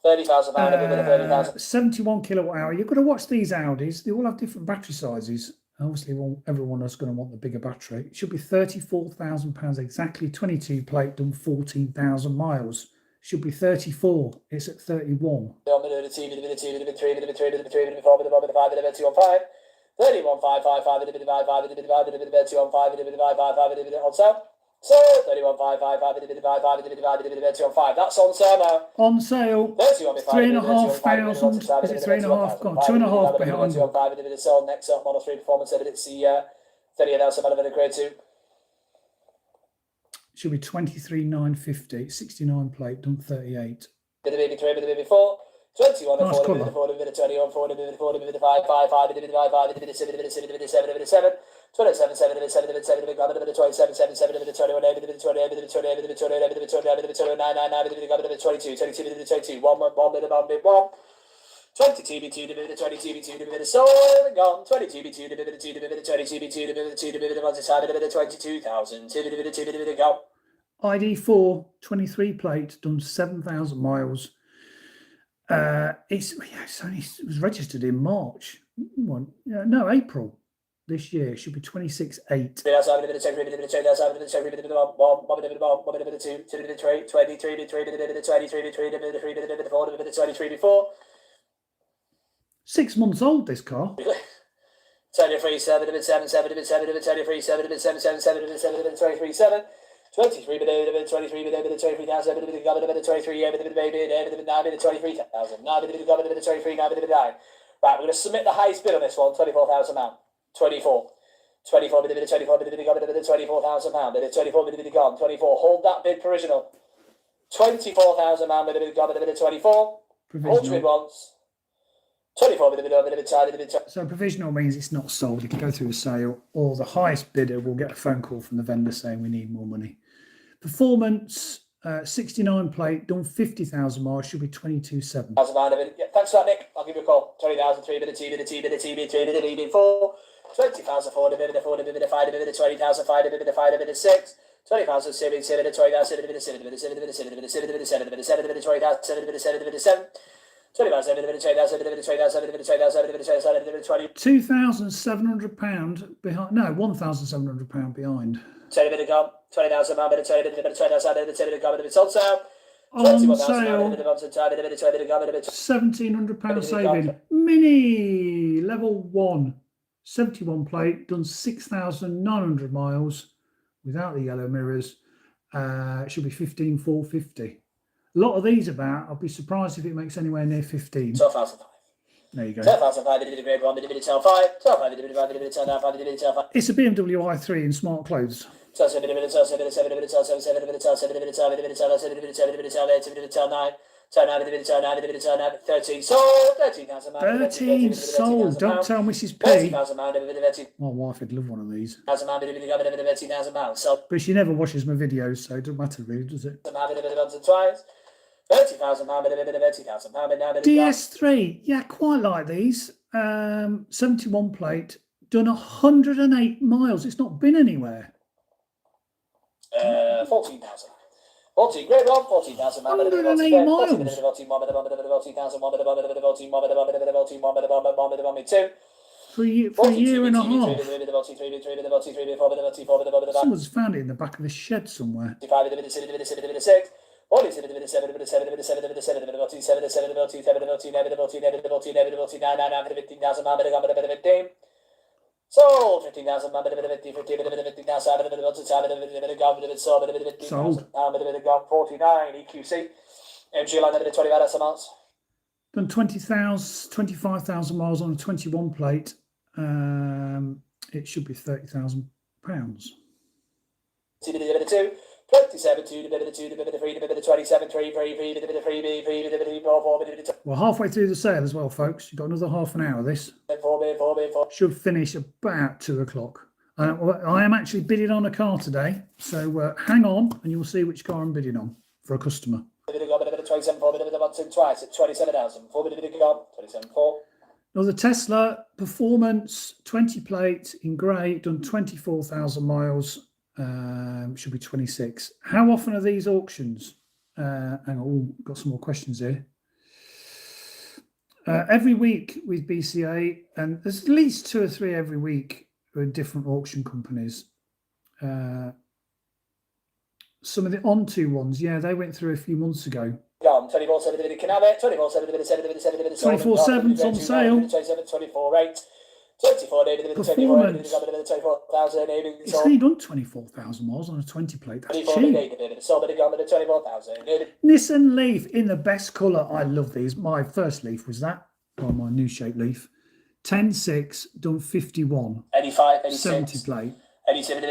30,000 pound, 30,000. 71 kilowatt hour. You've got to watch these Audis. They all have different battery sizes. Obviously, everyone is going to want the bigger battery. It should be £34,000 exactly. 22 plate, done 14,000 miles. Should be 34. It's at 31. So 31,555 that's on sale now. On sale. 3,500. Is it 3.5? Gone 2.5 behind. 2.5 sold next up Model 3 Performance. It's the 38,000 out of a grade 2. Should be 23,950. 69 plate, done 38. Bit of baby 3, bit of baby 4. 21 nice 40, bit of 40, bit of 21, 40, bit of 40, bit of 5, 5, 5, bit of 5, 5, bit of 7, bit of 7, bit of 7, bit of 7. 27, 7, bit of 7, bit of 7, bit of 27, 7, 7, bit of 21, bit of 28, bit of 28, bit of 28, bit of 29, bit of 29, 9, bit of 22, 22, bit of 22, 1, 1, bit of 1, bit 1. 22 B2, bit of 22 B2, bit of sold and gone. 22 B2, bit of 2, bit of 22 B2, bit of 2, bit of 1 side, bit of 22,000, bit of 2, bit of gone. ID4, 23 plate, done 7,000 miles. It was registered in March. April this year. It should be 26.8. 6 months old, this car. 23, 7, 7, 7, 7, 23, 7, 7, 7, 7, 7, 23, 7. 23, bit of 23, bit of 23,000, bit of 23, bit of baby, bit of 9, bit of 23,000, 9, bit of 23, 9, bit of 9. Right, we're going to submit the highest bid on this one, £24,000. 24. 24, bit of 24, bit of 24,000 pound, bit of 24, bit of gone, 24. Hold that bid provisional. 24,000 pound, bit of gone, bit of 24. Hold bid once. 24, bit of tied, bit of. So provisional means it's not sold. It can go through a sale, or the highest bidder will get a phone call from the vendor saying we need more money. Performance, 69 plate, done 50,000 miles, should be 22,700. Yeah, thanks for that, Nick. I'll give you a call. 20,000, 3, bit of 2, bit of 2, bit of 2, bit of 3, bit of 3, bit of 4. 20,000, 4, bit of 4, bit of 5, bit of 20,000, 5, bit of 5, bit of 6. 20,000, 7, 7, bit of 20,000, bit of 7, bit of 7, bit of 7, bit of 7, bit of 7, bit of 7, bit of 20,000, 7, bit of 7, bit of 7. 20,000, bit of 20,000, bit of 20,000, bit of 20,000, bit of 20,000, bit of 20. £2,700 behind. No, £1,700 behind. 20 bit of gone. 20,000 pound, bit of 20, bit of 20,000, bit of 10 bit of gone, bit of on sale. On sale. £1,700 saving. Mini level 1. 71 plate, done 6,900 miles without the yellow mirrors. It should be 15,450. A lot of these about, I'll be surprised if it makes anywhere near 15. 12,005. There you go. 12,005, grade 1, tail 5. 12,500, tail 9, 5, tail 5. It's a BMW i3 in smart clothes. Tail 7, tail 7, tail 7, tail 7, tail 7, tail 7, tail 7, tail 7, tail 9. Tail 9, tail 9, 13 sold, 13,000. 13 sold. Don't tell Mrs. P. 30,000. My wife would love one of these. 13,000 sold. But she never watches my videos, so it doesn't matter really, does it? Twice. 30,000 pound, 30,000 pound. DS3, yeah, quite like these. 71 plate, done 108 miles. It's not been anywhere. 14,000. 14, grade 1, 14,000. 108 miles. 2. For a year and a half. Someone's found it in the back of a shed somewhere. 15,000. Sold 15,000. 49 EQC. MG line number 20 amounts. Done 25,000 miles on a 21 plate. It should be £30,000. 2, 27, 2, 3, 27, 3, 4, We're halfway through the sale as well, folks. You've got another half an hour of this. 4. Should finish about 2 o'clock. I am actually bidding on a car today, so hang on and you'll see which car I'm bidding on for a customer. 27, 4, twice at 27,000. 27, 4. Another Tesla Performance 20 plate in grey, done 24,000 miles. Should be 26. How often are these auctions? Hang on, got some more questions here. Every week with BCA, and there's at least 2 or 3 every week with different auction companies. Some of the On2 ones, yeah, they went through a few months ago. 24/7 𝐶𝐿, 24/7's on sale. 24/8. 24 Performance. 24,000. It's only done 24,000 miles on a 20 plate. That's cheap. 24,000. Nissan Leaf in the best colour. I love these. My first Leaf was that. Or my new shape Leaf. 10.6, done 51. 85, 70 plate. 87.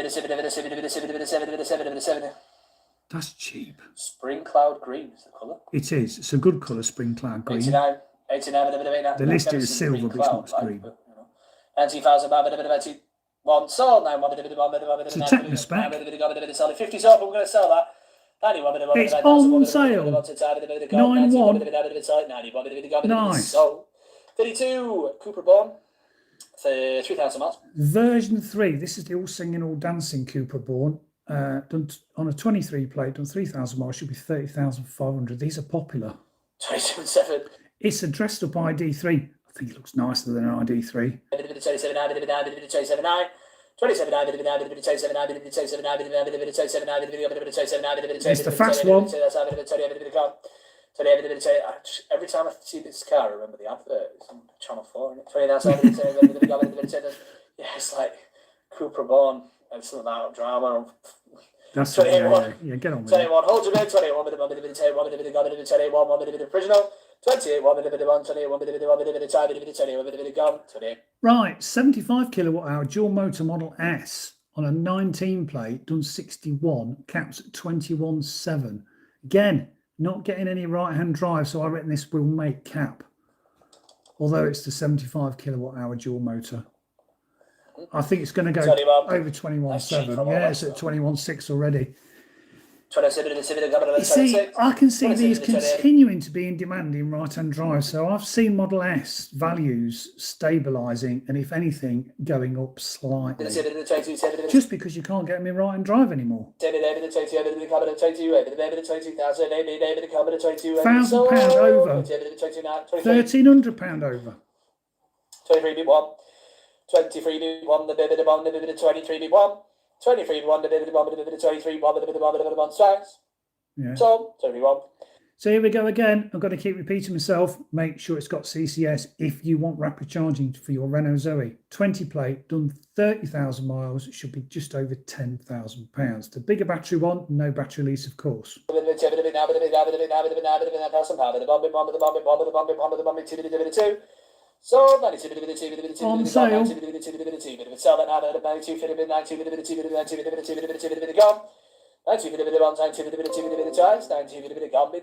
That's cheap. Spring Cloud Green is the colour. It is. It's a good colour, Spring Cloud Green. 89. The list is silver, but it's not green. 90,000. One sold. It's a Techno spec. 50 sold. We're going to sell that. It's on sale. 9-1. Nice. 32 Cooper Born for 3,000 miles. Version 3. This is the all singing, all dancing Cooper Born. Done on a 23 plate, done 3,000 miles. Should be 30,500. These are popular. 27.7. It's a dressed up ID3. I think it looks nicer than an ID3. 27.9. It's the fast one. Every time I see this car, I remember the advert. It's on Channel 4. Yeah, it's like Cooper Born and something about drama. That's 21. Yeah, get on with 21. Hold your bid. 21 with the original. 28, 28. Right, 75 kilowatt hour dual motor Model S on a 19 plate, done 61, caps at 21.7. Again, not getting any right hand drive, so I reckon this will make cap. Although it's the 75 kilowatt hour dual motor. I think it's going to go over 21.7. Yeah, it's at 21.6 already. You see, I can see these continuing to be in demand in right-hand drive. So I've seen Model S values stabilising and, if anything, going up slightly. Just because you can't get them in right-hand drive anymore. £1,000 over. £1,300 over. 23B1. 23B1. The bit of 23B1. 23 1 23 1 twice. Yeah. So 31. So here we go again. I'm going to keep repeating myself. Make sure it's got CCS if you want rapid charging for your Renault Zoe. 20 plate, done 30,000 miles. It should be just over £10,000. The bigger battery one, no battery lease, of course. So, on sale.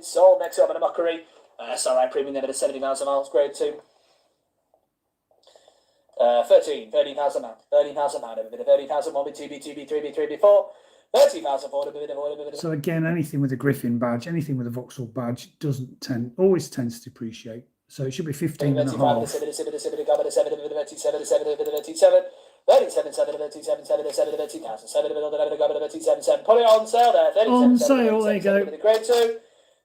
So next up in a mockery. Sorry, premium there, 70,000 miles, grade 2. 13,000 pounds, 30,000 pounds, 30,000, 1B2, B2, B3, B3, B4, 30,000, 4, So again, anything with a Griffin badge, anything with a Vauxhall badge always tends to depreciate. So it should be 15 and a half. 37,000. Put it on sale there. On sale, there you go. Grade 2.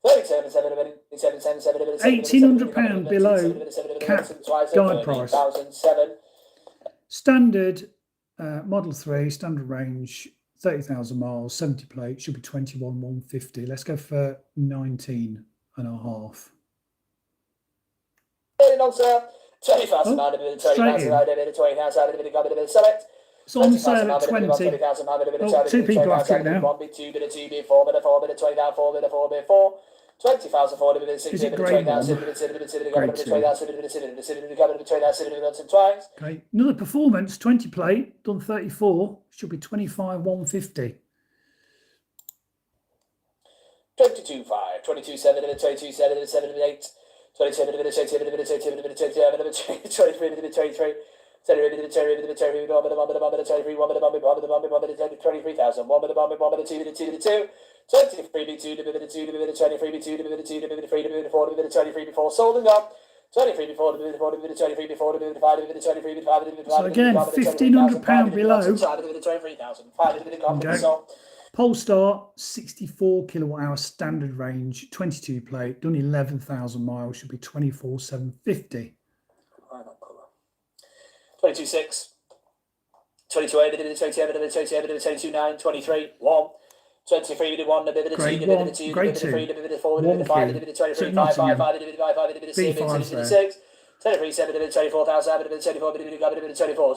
£1,800 below cap guide price. Standard Model 3, standard range, 30,000 miles, 70 plate, should be 21,150. Let's go for 19 and a half. On sale. 20,000 pound, 20,000 select. It's on sale at 20. Oh, two people after it now. 20,000 for the Is it grade one? Grade two. Okay. Another performance, 20 plate, done 34, should be 25,150. 22,5, 22,7, 22,7, 7,8, 27, 23, sold and gone. 23 before, so again, £1,500 below. Okay. Polestar 64 kilowatt hour standard range, 22 plate, done 11,000 miles, should be 24,750. 22.6, 22.8, 22.9, 23, 1. 23, we did 1, Grade 2, 1 Q, 23, 5, 23, 5, 5, 5, 6, 23, 7, 24,000, 24, 24, 24,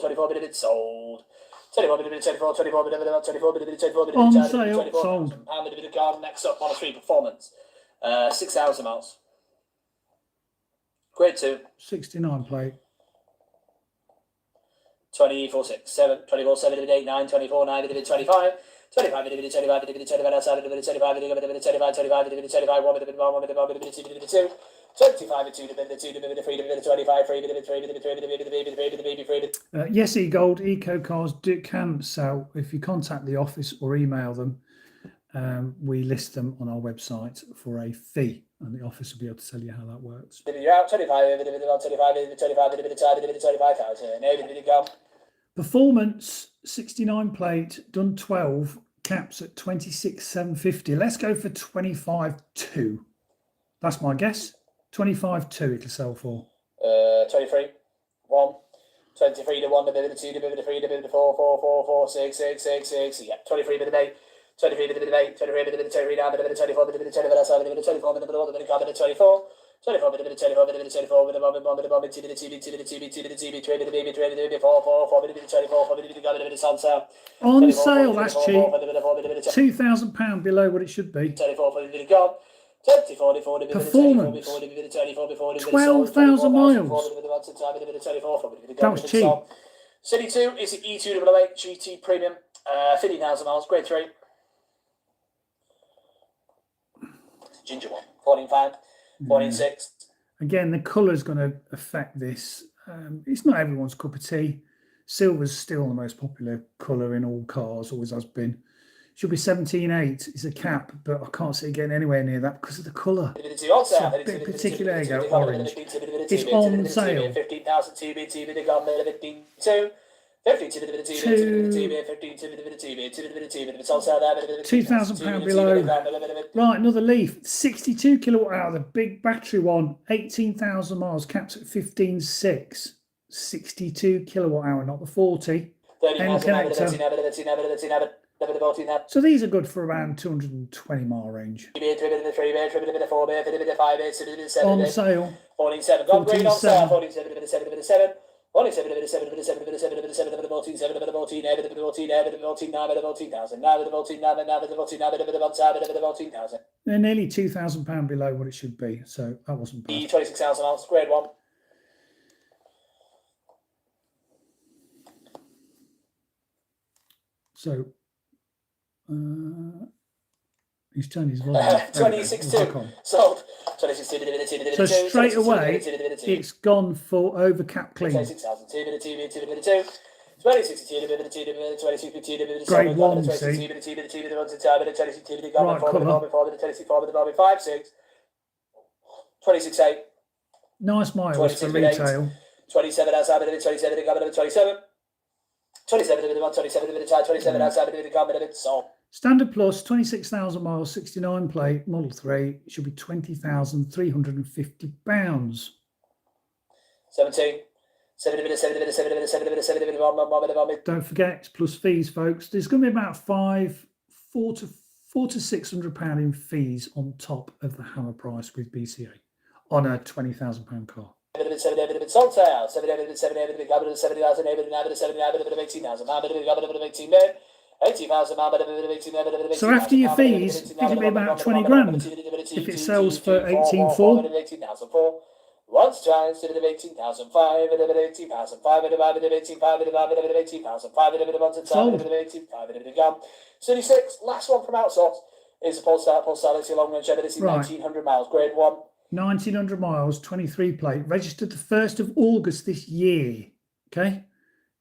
sold. 24, 24, 24, 24, on sale, sold. Next up, Model 3 Performance, 6,000 miles. Grade 2. 69 plate. 24, 6, 7, 24, 7, 8, 9, 24, 9, 25. 25, 25, 25, outside, 25, 25, 25, 25, 1, 2, Yes, 𝐔𝐿 Eco Cars can sell. If you contact the office or email them, we list them on our website for a fee, and the office will be able to tell you how that works. Performance 69 plate, done 12, caps at 26,750. Let's go for 25.2. That's my guess. 25.2 it'll sell for. 23, 1, 23 to 1, to 2, to 3, to 4, 4, 4, 4, 6, 6, 6, 6, yeah, 23 to 8, 23 to 8, 23 to 23 down to 24, to 24, 24, 24, 24, 24, with the bomb, to the bomb, to the TV, to the TV, to the TV, 3 to the baby, 3 to the 4, 4, 4 to the 24, 4 to the gun, to the sunset. On sale, that's cheap. £2,000 below what it should be. 24 for the gun. Performance. 12,000 miles. That was cheap. City 2 is the E288 GT Premium, 50,000 miles, grade 3. Ginger one, 14.5, 14.6. Again, the colour is going to affect this. It's not everyone's cup of tea. Silver's still the most popular colour in all cars, always has been. Should be 17.8. It's a cap, but I can't see it getting anywhere near that because of the colour. It's a bit particular, there you go, orange. It's on sale. 15,000 TB, TB, the gun, 15.2. £2,000 below. Right, another Leaf, 62 kilowatt hour, the big battery one, 18,000 miles, caps at 15.6. 62 kilowatt hour, not the 40. End connector. So these are good for around 220 mile range. On sale. 14.7. Gone green on sale. 14.7. 14,000. They're nearly £2,000 below what it should be, so that wasn't bad. 26,000 ounce, grade 1. So, he's turned his volume. 26.2 sold. 26.2. So straight away, it's gone for overcap clean. 26,000. 26.2. Grade 1, see. Right, colour. 26.8. Nice miles for retail. 27 outside of it, 27 27. 27 outside of it, sold. Standard Plus, 26,000 miles, 69 plate, Model 3. It should be £20,350. 17. Don't forget, it's plus fees, folks. There's going to be about £400 to £600 in fees on top of the hammer price with BCA on a £20,000 car. Sold sale. 18,000. So after your fees, it'll be about 20 grand if it sells for 18,400. Once twice, 18,005, 18,500, 36. Last one from outsource is the Polestar. It's a long range Chevrolet, 1,900 miles, grade 1. 1,900 miles, 23 plate, registered the 1st of August this year. Okay,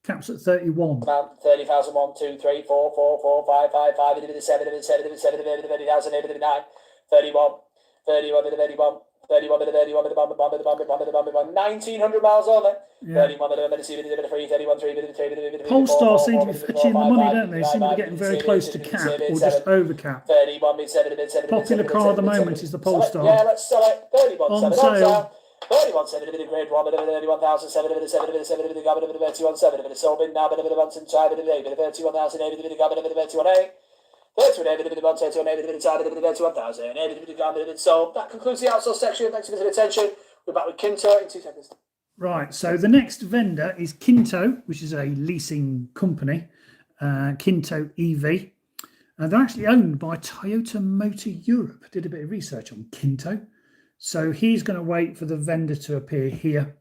caps at 31. 30,000, 1, 2, 3, 4, 4, 4, 5, 5, 5, 7, 7, 7, 30,000, 9, 31, 31, 31. 1,900 miles only. Yeah. Polestar seem to be fetching the money, don't they? Seem to be getting very close to cap or just over cap. Popular car at the moment is the Polestar. Yeah, let's sell it. 31 on sale. 31 7 grade 1, 31,007, 31 7, sold in now, 31,000, so that concludes the outsource section. Thanks for your attention. We're back with 𝐿𝐄 in 2 seconds. Right, so the next vendor is 𝐿𝐄, which is a leasing company, 𝐿𝐄 EV. They're actually owned by Toyota Motor Europe. I did a bit of research on 𝐿𝐄. So he's going to wait for the vendor to appear here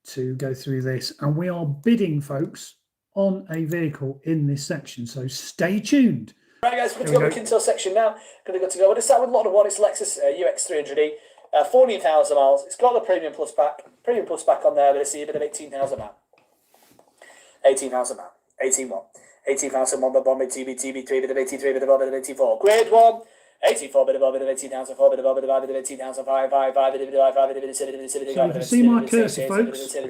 to go through this. And we are bidding, folks, on a vehicle in this section. So stay tuned. Right, guys, we're going to go with the 𝐿𝐄 section now. We're going to go. We're going to start with lot of one. It's Lexus UX300E, 14,000 miles. It's got the Premium Plus pack on there, but it's a bit of 18,000 miles. 18,000 miles. 18,1. 18,001, but bomb with TB3, bit of 83, bit of 84. Grade 1. 84, bit of 18,004, bit of 18,005, 5, bit of 5, bit of 7, so you can see my cursor, folks. I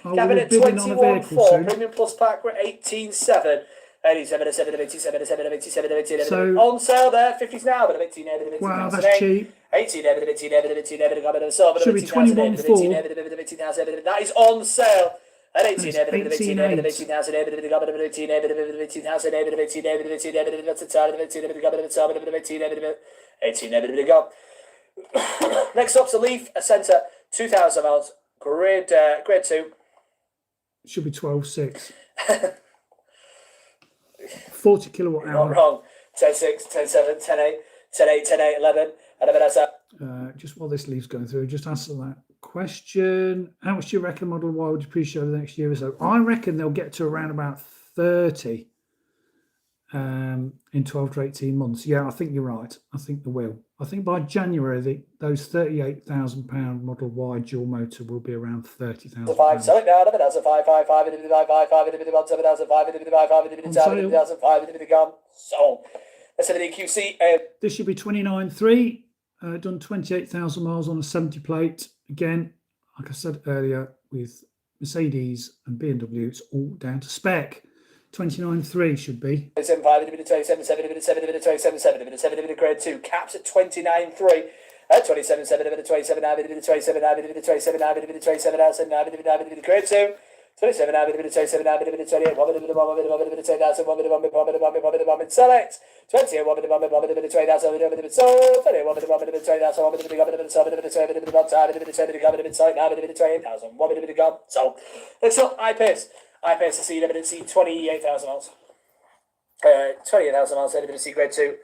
will be bidding on a vehicle soon. Premium Plus pack, we're 18,7. 87, 87, so, on sale there, 50s now, but 18, wow, that's cheap. 18, should be 21,400. That is on sale. At 18, 18. Next up's a Leaf, a Centre, 2,000 miles, grade 2. Should be 12,600. 40 kilowatt hour. Not wrong. 10.6, 10.7, 10.8, 10.8, 10.8, 11. And a bit of that. Just while this leaves going through, just answer that question. How much do you reckon Model Y would depreciate over the next year or so? I reckon they'll get to around about 30 in 12 to 18 months. Yeah, I think you're right. I think they will. I think by January, those £38,000 Model Y dual motor will be around £30,000. 5, sell it now. That's a 5, 5, 5, 5, 5, 5, 7,005, gone. Sold. Let's have an EQC. This should be 29.3. Done 28,000 miles on a 70 plate. Again, like I said earlier, with Mercedes and BMW, it's all down to spec. 29.3 should be. 27.5, 27.7, 27.7, grade 2. Caps at 29.3. 27.7, 27.9, 27.9, 27.9, 27.9, grade 2. 27 now, 27 now, 28, 1 minute, 1 minute, 1 minute, 10,000, 1 minute, 1 minute, 1 minute, 1 minute, 1 minute, 1 minute, select. 28, 1 minute, 1 minute, 1 minute, 20,000, 1 minute, sold. 28, 1 minute, 1 minute, 20,000, 1 minute, 1 minute, 7 minute, 2 minute, 1 time, 1 minute, 2 minute, 1 minute, side, now, 1 minute, 28,000, 1 minute, gone. So, next up, iPace. iPace to see, 1 minute, see 28,000 miles. 28,000 miles, 1 minute, see grade 2.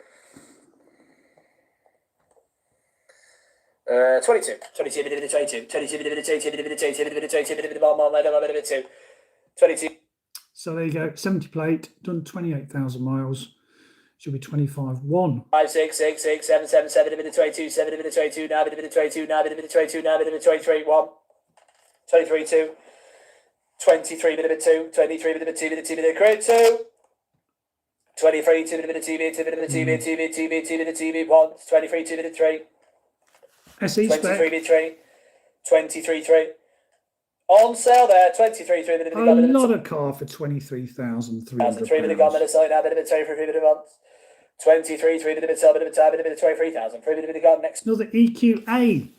22, 22, 22, 22, 22. So there you go, 70 plate, done 28,000 miles. Should be 25.1. 5, 6, 6, 6, 7, 7, 7, 22, 7, 22, 9, 22, 9, 22, 9, 23, 1, 23, 2, 23, 2, 23, 2, grade 2, 23, 2, 2, 1, 23, 2, 3. SE 23 3, 23 3. On sale there, 23 3. A lot of car for 23,300 3 minute gone, minute side, now, minute 23 minute months. 23 3 minute sell, minute time, minute 23,000. 3 minute gone next. Another EQA.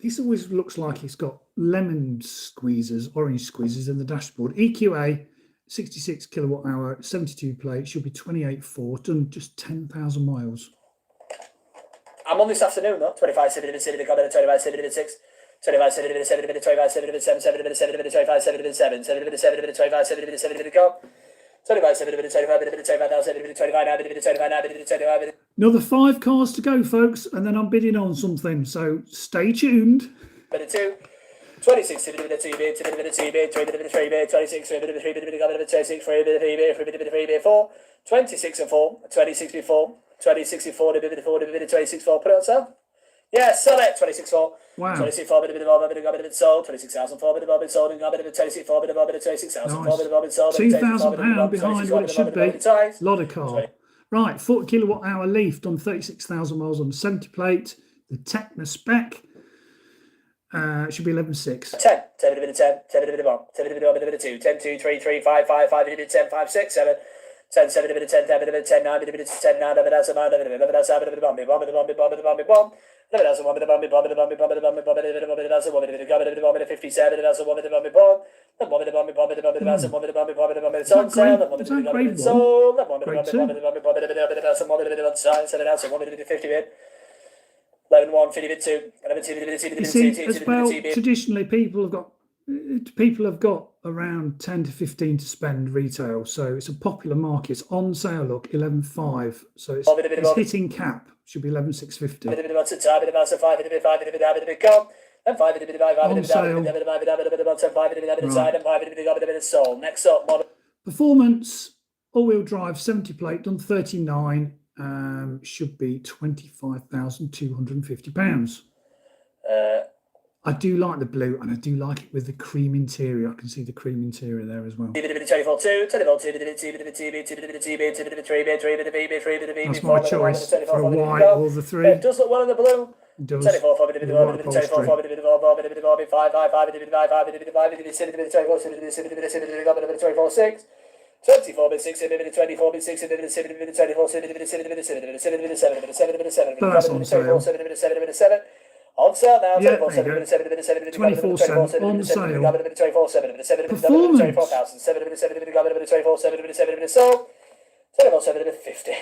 This always looks like it's got lemon squeezers, orange squeezers in the dashboard. EQA, 66 kilowatt hour, 72 plate, should be 28.4, done just 10,000 miles. I'm on this afternoon though. 25 7 minute 7 minute gone, minute 25 7 minute 6. 25 7 minute 7 minute 25 7 minute 7 7 minute 7 minute 25 7 minute 7 7 minute 7 minute 25 7 minute 7 minute gone. 25 7 minute 25 minute 25 now 7 minute 25 now minute 25 now minute 25 minute. Another 5 cars to go, folks, and then I'm bidding on something, so stay tuned. Minute 2. 26 minute 2 bid, 2 minute 2 bid, 3 minute 3 bid, 26 3 minute 3 bid, minute 26 3 minute 3 bid, 3 minute 3 bid 4, 26 and 4, 26 before, 26 and 4, minute 4, minute 26 4. Put it on sale. Yeah, sell it. 26 4. Wow. 26 4 minute more, minute sold. 26,000 4 minute sold, and minute 26 4 minute 26,000 4 minute sold. £2,000 behind what it should be. Lot of car. Right, 40 kilowatt hour Leaf, done 36,000 miles on the 70 plate. The Techno spec should be 11.6. 10, 10 minute 10, 10 minute 1, 10 minute 1, minute 2, 10 2 3 3 5 5 5 minute 10 5 6 7. 10 7 minute 10 10 minute 10 9 minute 10 9 minute 10 9 minute 11 7 minute 1 minute 1 minute 1 minute 1 minute 1 minute 1 minute 1 minute 1 minute 1 minute 1 minute 1 minute 1 minute 1 minute 1 minute 1 minute 1 minute 57 minute 1 minute 1 minute 1 then 1 minute 1 minute 1 minute 1 minute 1 minute 1 minute 1 minute 1 minute on sale, 1 minute 1 minute sold, 1 minute 1 minute 1 minute 1 minute 1 minute on sale, 7 out, 1 minute 50 bid, 11 1 50 bid 2, 11 2 minute 2 minute 2 as well. Traditionally, people have got around 10 to 15 to spend retail, so it's a popular market. It's on sale, look, 11.5, so it's hitting cap, should be 11.650. And 5 sold. Next up, model performance, all-wheel drive, 70 plate, done 39, should be £25,250. I do like the blue, and I do like it with the cream interior. I can see the cream interior there as well. That's my choice for a white or the 3. It does look well in the blue. It does. 24 4 minute 1 minute 24 4 minute 5 5 5 minute 5 5 minute 5 minute 24 6. 24 minute 6 minute 24 minute 6 minute 7 minute 24 7 minute 7 minute 7 minute 7 minute 7 minute 7 minute 7 minute 7 minute 7 minute 7 minute 7. On sale now, 24 7 minute 7 minute 7 minute 24 cents on sale. 24 7 minute 7 minute 24,000. 7 minute 7 minute 24 7 minute 7 minute sold. 24 7 minute 50.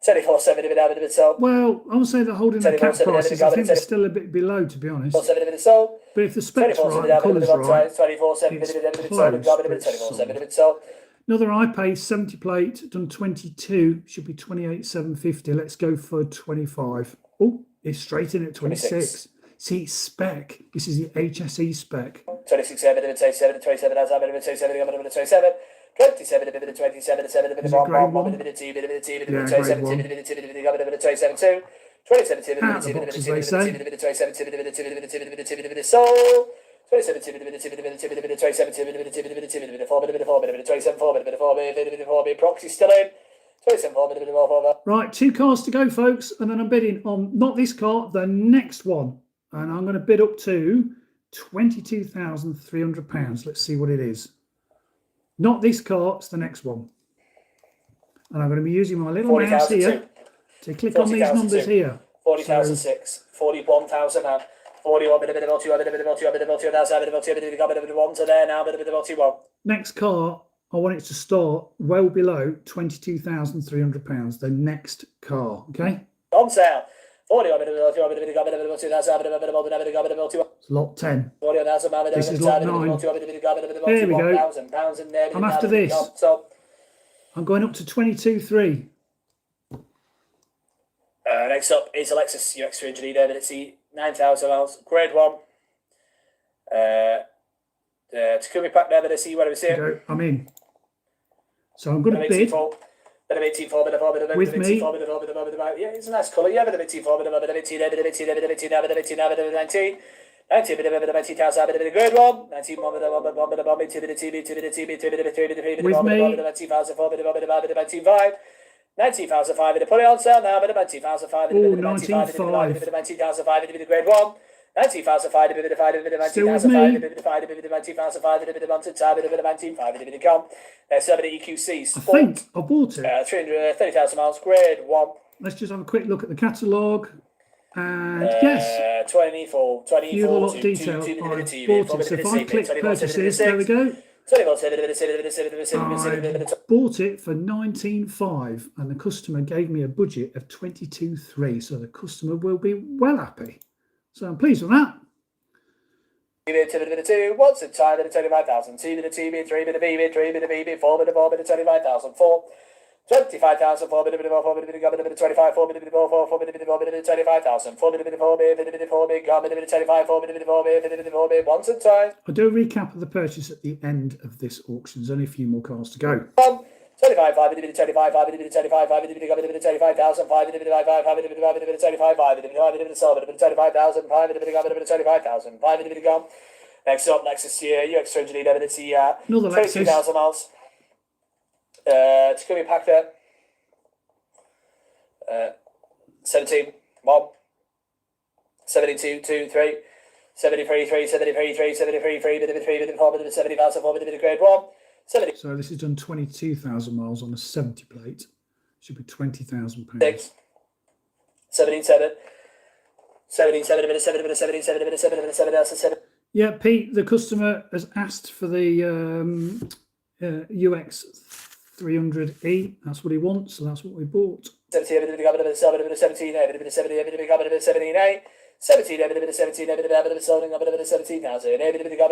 24 7 minute sold. Well, I would say they're holding the cap prices. I think they're still a bit below, to be honest. 7 minute sold. But if the specs right, the colours right, 24 7 minute sold. 24 7 minute sold. Another iPace 70 plate, done 22, should be 28,750. Let's go for 25. Oh, it's straight in at 26. See, it's spec. This is the HSE spec. 26 7 minute 27 27 as I'm minute 27 I'm minute 27. 27 minute 27 7 minute 1 1 minute 2 minute 2 minute 27 2 minute 2 minute 27 2. 27 2 minute 2 minute 2 minute 2 minute 27 2 minute 2 minute 2 minute 2 minute sold. 27 2 minute 2 minute 2 minute 27 2 minute 2 minute 2 minute 4 minute 4 minute 27 4 minute 4 minute 4 minute proxy still in. 27 4 minute 4. Right, 2 cars to go, folks, and then I'm bidding on not this car, the next one, and I'm going to bid up to £22,300. Let's see what it is. Not this car, it's the next one. And I'm going to be using my little mouse here to click on these numbers here. 40,006, 41,000 and 41, bit of 𝐵2, a bit of 𝐵2, a bit of 𝐵2, that's a bit of 𝐵2, a bit of 𝐵1 to there now, a bit of 𝐵1. Next car, I want it to start well below £22,300. The next car, okay? On sale. 40, a bit of 𝐵2, a bit of 𝐵2, that's a bit of 𝐵1, a bit of 𝐵2. It's lot 10. 40, that's a bit of This is lot 9. There we go. £1,000 in there. I'm after this. So, I'm going up to 22.3. next up is a Lexus UX300E there, but it's the 9,000 miles, grade 1. Takumi pack there, but I see where we see it. I'm in. So I'm going to bid. Bit of 18, bit of with me. Yeah, it's a nice colour. Yeah, bit of 18, bit of 18, bit of 18, bit of 18, bit of 18, bit of 19. 19, bit of 19,000, bit of grade 1. 19, bit of 2, bit of 2, bit of 3, bit of 3, bit of 3, bit of 3, bit of 19,000, 4, bit of 19,5. 19,005, bit of put it on sale now, bit of 19,005, bit of 19,500, bit of 19,005, bit of grade 1. 19,005, bit of 5, bit of 19,005, bit of 5, bit of 19,005, bit of 1,005, bit of 19,500, bit of 𝐿. There's a bit of EQC Sport. I think I bought it. 330,000 miles, grade 1. Let's just have a quick look at the catalogue. And yes, 24, few lot of detail. I bought it. So if I click purchases, there we go. I bought it for 19.5 and the customer gave me a budget of 22.3. So the customer will be well happy. So I'm pleased with that. Bit of 2, what's the time? Bit of 25,000. 2, bit of 2, bit of 3, bit of B, bit of 3, bit of B, bit of 4, bit of 4, bit of 25,000. 4, 25,000. 4, bit of 4, bit of 25, 4, bit of 4, 4, bit of 4, bit of 25,000. 4, bit of 4, bit of 4, bit of 25, 4, bit of 4, bit of 4, bit. Once a time. I'll do a recap of the purchase at the end of this auction. There's only a few more cars to go. 25, 5, bit of 25, 5, bit of 25, 5, bit of 25,000, 5, bit of 25, 5, bit of 25, 5, bit of 25, 5, bit of 25, bit of 25,000, 5, bit of 25,000, 5, bit of gone. Next up, Lexus UX300E, but it's the 22,000 miles. Takumi pack there. 17, 1, 72, 2, 3, 73, 3, 73, 3, 73, 3, bit of 3, bit of 4, bit of 70,000, 4, bit of grade 1. 70. So this has done 22,000 miles on a 70 plate. Should be £20,000. 6, 17, 7, 17, 7, bit of 7, bit of 17, 7, bit of 7, bit of 7, that's a 7. Yeah, Pete, the customer has asked for the UX300E. That's what he wants, so that's what we bought. 17, bit of 17, bit of 17, bit of 17, bit of 17, 8. 17, bit of 17, bit of 17,000,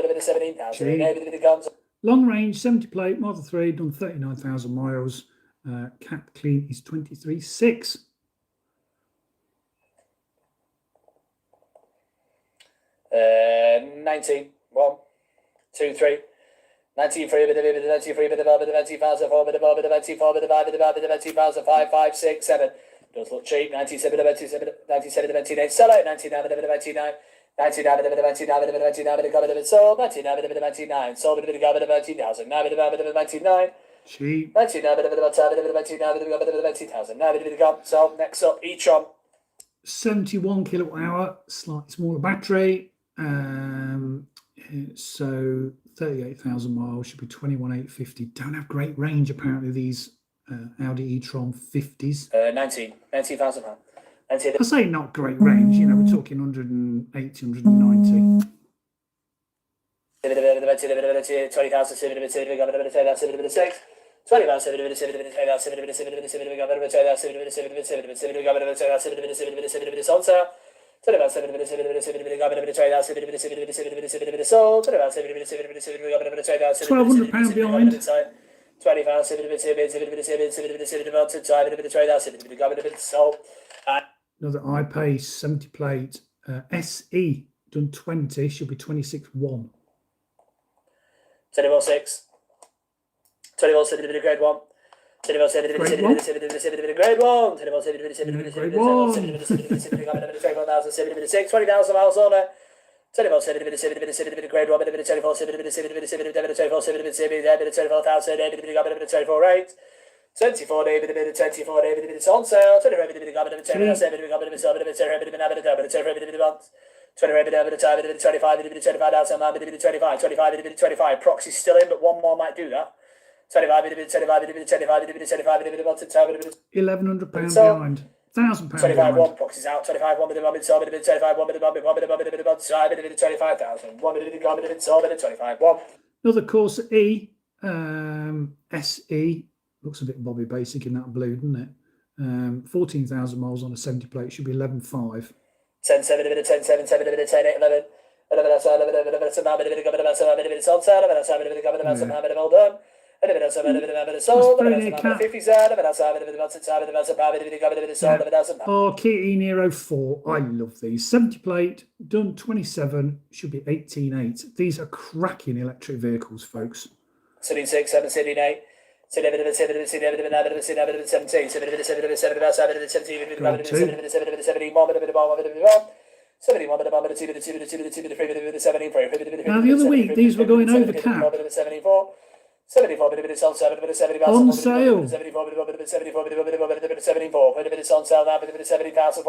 bit of 17,000, long range, 70 plate, Model 3, done 39,000 miles. Cap clean is 23.6. 19, 1, 2, 3. 19, 3, bit of 19, bit of 19,000, 4, bit of 94, bit of 5, bit of 19,000, 5, 5, 6, 7. Does look cheap. 97, bit of 97, 98. Sell it. 99, bit of 99. 99, bit of 99, bit of 99, bit of sold. 99, bit of 99. Sold, bit of 19,000. 9, bit of 99. Cheap. 99, bit of 99, bit of 19,000. 9, bit of gone. So next up, e-tron. 71 kilowatt hour, slightly smaller battery. So 38,000 miles, should be 21,850. Don't have great range apparently, these Audi e-tron 50s. 19,000 pounds. I say not great range, you know, we're talking 180, 190. 20,000, £1,200 behind. 20,000, Another iPay 70 plate SE done 20, should be 26.1. 6. 21, grade 1. 21, grade 1. 21, grade 1. 20,000 miles on it. 24, grade 1, 24, 24, 8. 24, it's on sale. 25, proxy's still in, but one more might do that. 25, £1,100 behind. £1,000 25 behind. 1 proxies out. 25 1 minute 1 minute 25 1 minute 1 minute 1 minute 1 minute 1 minute 25,000. 1 minute 1 minute 25 1. Another course at E, SE, looks a bit Bobby Basic in that blue, doesn't it? 14,000 miles on a 70 plate, should be 11.5. 10 7 minute 10 7 7 minute 10 8 11. 11 outside 11 minutes on 7 minutes on 7 minutes on 7 minutes on 7 minutes all done. Australia Cat. Oh, 𝐾𝐒 4. I love these. 70 plate, done 27, should be 18.8. These are cracking electric vehicles, folks. 6 7 8. 17. Now, the other week, these were going over cap. 74 minutes on 7 minutes 70 on sale. 74 minutes 74 minutes on sale now, 70,000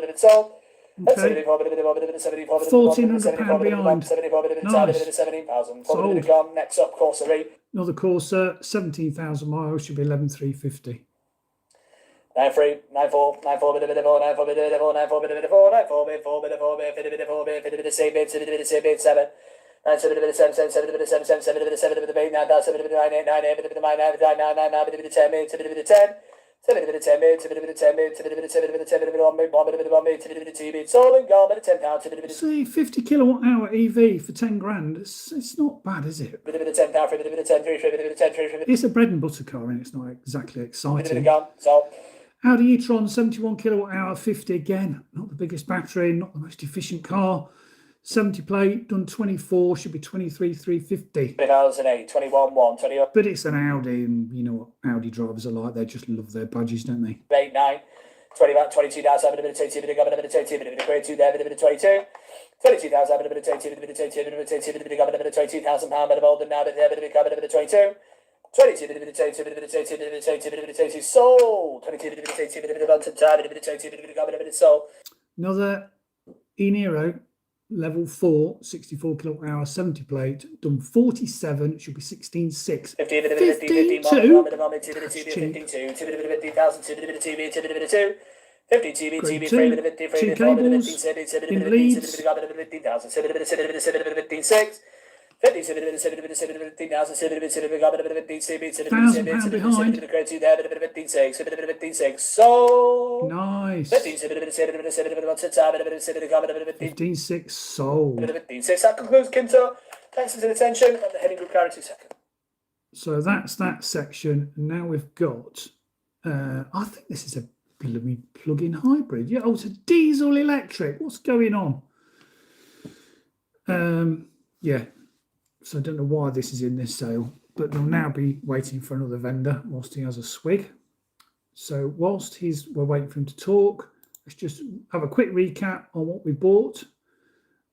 minutes sold. Okay. £1,400 behind. Nice. 17,000. Sold. Next up, Corsa. Another Corsa, 17,000 miles, should be 11,350. 9-3, 9-4, 9-4, 9-4, 9-4, 9 7 7 7 7 7 7 7 7 7 8 9 9 7 9 8 9 8 9 9 9 9 9 9 10 7 7 10 7 10 7 See, 50 kilowatt hour EV for 10 grand. It's not bad, is it? It's a bread and butter car, and it's not exactly exciting. Audi e-tron 71 kilowatt hour 50 again. Not the biggest battery, not the most efficient car. 70 plate, done 24, should be 23,350. 2008, 21 1, 20. But it's an Audi, and you know what Audi drivers are like. They just love their badges, don't they? 8 9, 20 22 now, 7 minutes 22 minutes, 22 minutes, 22 there, 22. 22,000 minutes 22 minutes 22 minutes 22 minutes, 22,000 pound minute old and now there, minute 22. 22 minutes 22 minutes 22 minutes 22 minutes 22 sold. 22 minutes 22 minutes sold. Another e-Niro. Level 4, 64 kilowatt hour, 70 plate, done 47, should be 16.6. 52? 2 cables in Leeds. 1,000 behind. Nice. 15.6 sold. That concludes Kinto. Thanks for the attention. And the heading group carry 2 seconds. So that's that section. Now we've got, I think this is a plug-in hybrid. Yeah, oh, it's a diesel electric. What's going on? Yeah. So I don't know why this is in this sale, but they'll now be waiting for another vendor whilst he has a swig. So whilst we're waiting for him to talk, let's just have a quick recap on what we bought.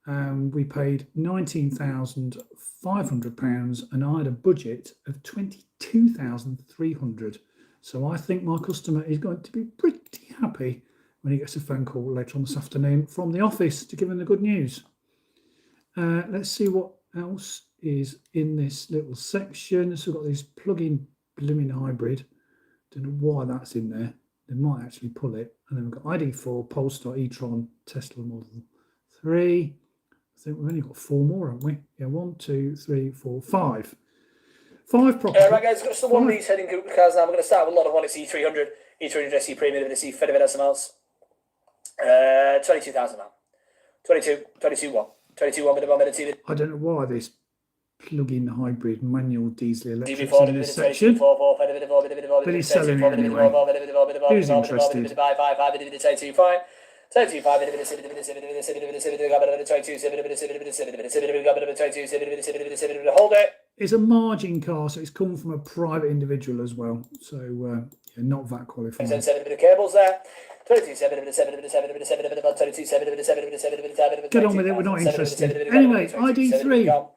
We paid £19,500 and I had a budget of £22,300. So I think my customer is going to be pretty happy when he gets a phone call later on this afternoon from the office to give him the good news. Let's see what else is in this little section. So we've got this plug-in blooming hybrid. Don't know why that's in there. They might actually pull it. And then we've got ID4, Polestar, e-tron, Tesla Model 3. I think we've only got 4 more, haven't we? Yeah, 1, 2, 3, 4, 5. 5 properties. Right, guys, got some one of these heading group cars now. I'm going to start with a lot of one. It's E300, E300 SE Premium, SE Federated SMLs. 22,000 now. 22 1. 22 1 with a minute. I don't know why this plug-in hybrid manual diesel electric in this section, but he's selling it anyway. Who's interested? 22 hold it. It's a margin car, so it's come from a private individual as well. So yeah, not VAT qualified. 7 cables there. Get on with it, we're not interested. Anyway, ID3.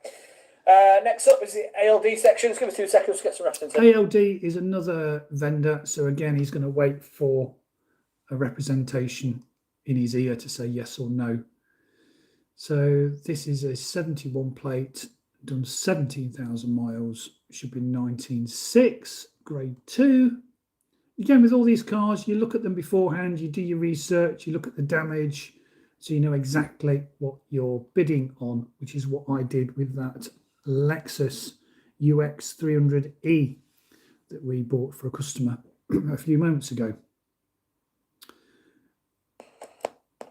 Next up is the ALD section. Let's give us 2 seconds to get some reference. ALD is another vendor, so again, he's going to wait for a representation in his ear to say yes or no. So this is a 71 plate, done 17,000 miles, should be 19.6, grade 2. again, with all these cars, you look at them beforehand, you do your research, you look at the damage, so you know exactly what you're bidding on, which is what I did with that Lexus UX 300E that we bought for a customer a few moments ago.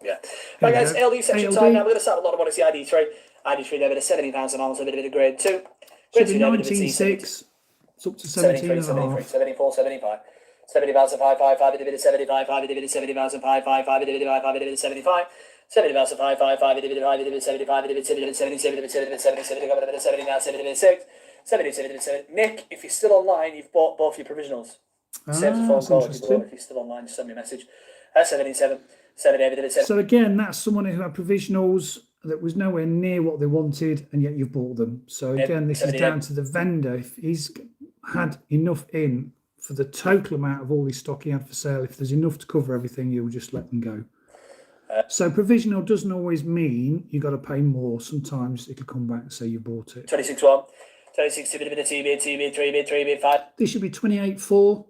Yeah. Right, guys, ALD section time now. We're going to start with a lot of modesty ID3. ID3 there with a 70 pounds an ounce, a bit of grade 2. Should be 19.6. It's up to 17 73, 74, 75. 70,000, 5, 5, 5, 75, 5, 70,000, 5, 5, 5, 5, 75. 70,000, 5, 5, 5, 5, 75, 70, 70, 70 now, 76. 70. Nick, if you're still online, you've bought both your provisionals. Save the phone call if you're still online, just send me a message. 77. So again, that's someone who had provisionals that was nowhere near what they wanted, and yet you've bought them. So again, this is down to the vendor. If he's had enough in for the total amount of all his stock he had for sale, if there's enough to cover everything, you'll just let them go. So provisional doesn't always mean you've got to pay more. Sometimes it'll come back and say you bought it. 26-1. 26 to bit of 2 bid, 3 bid, 5. This should be 28.4,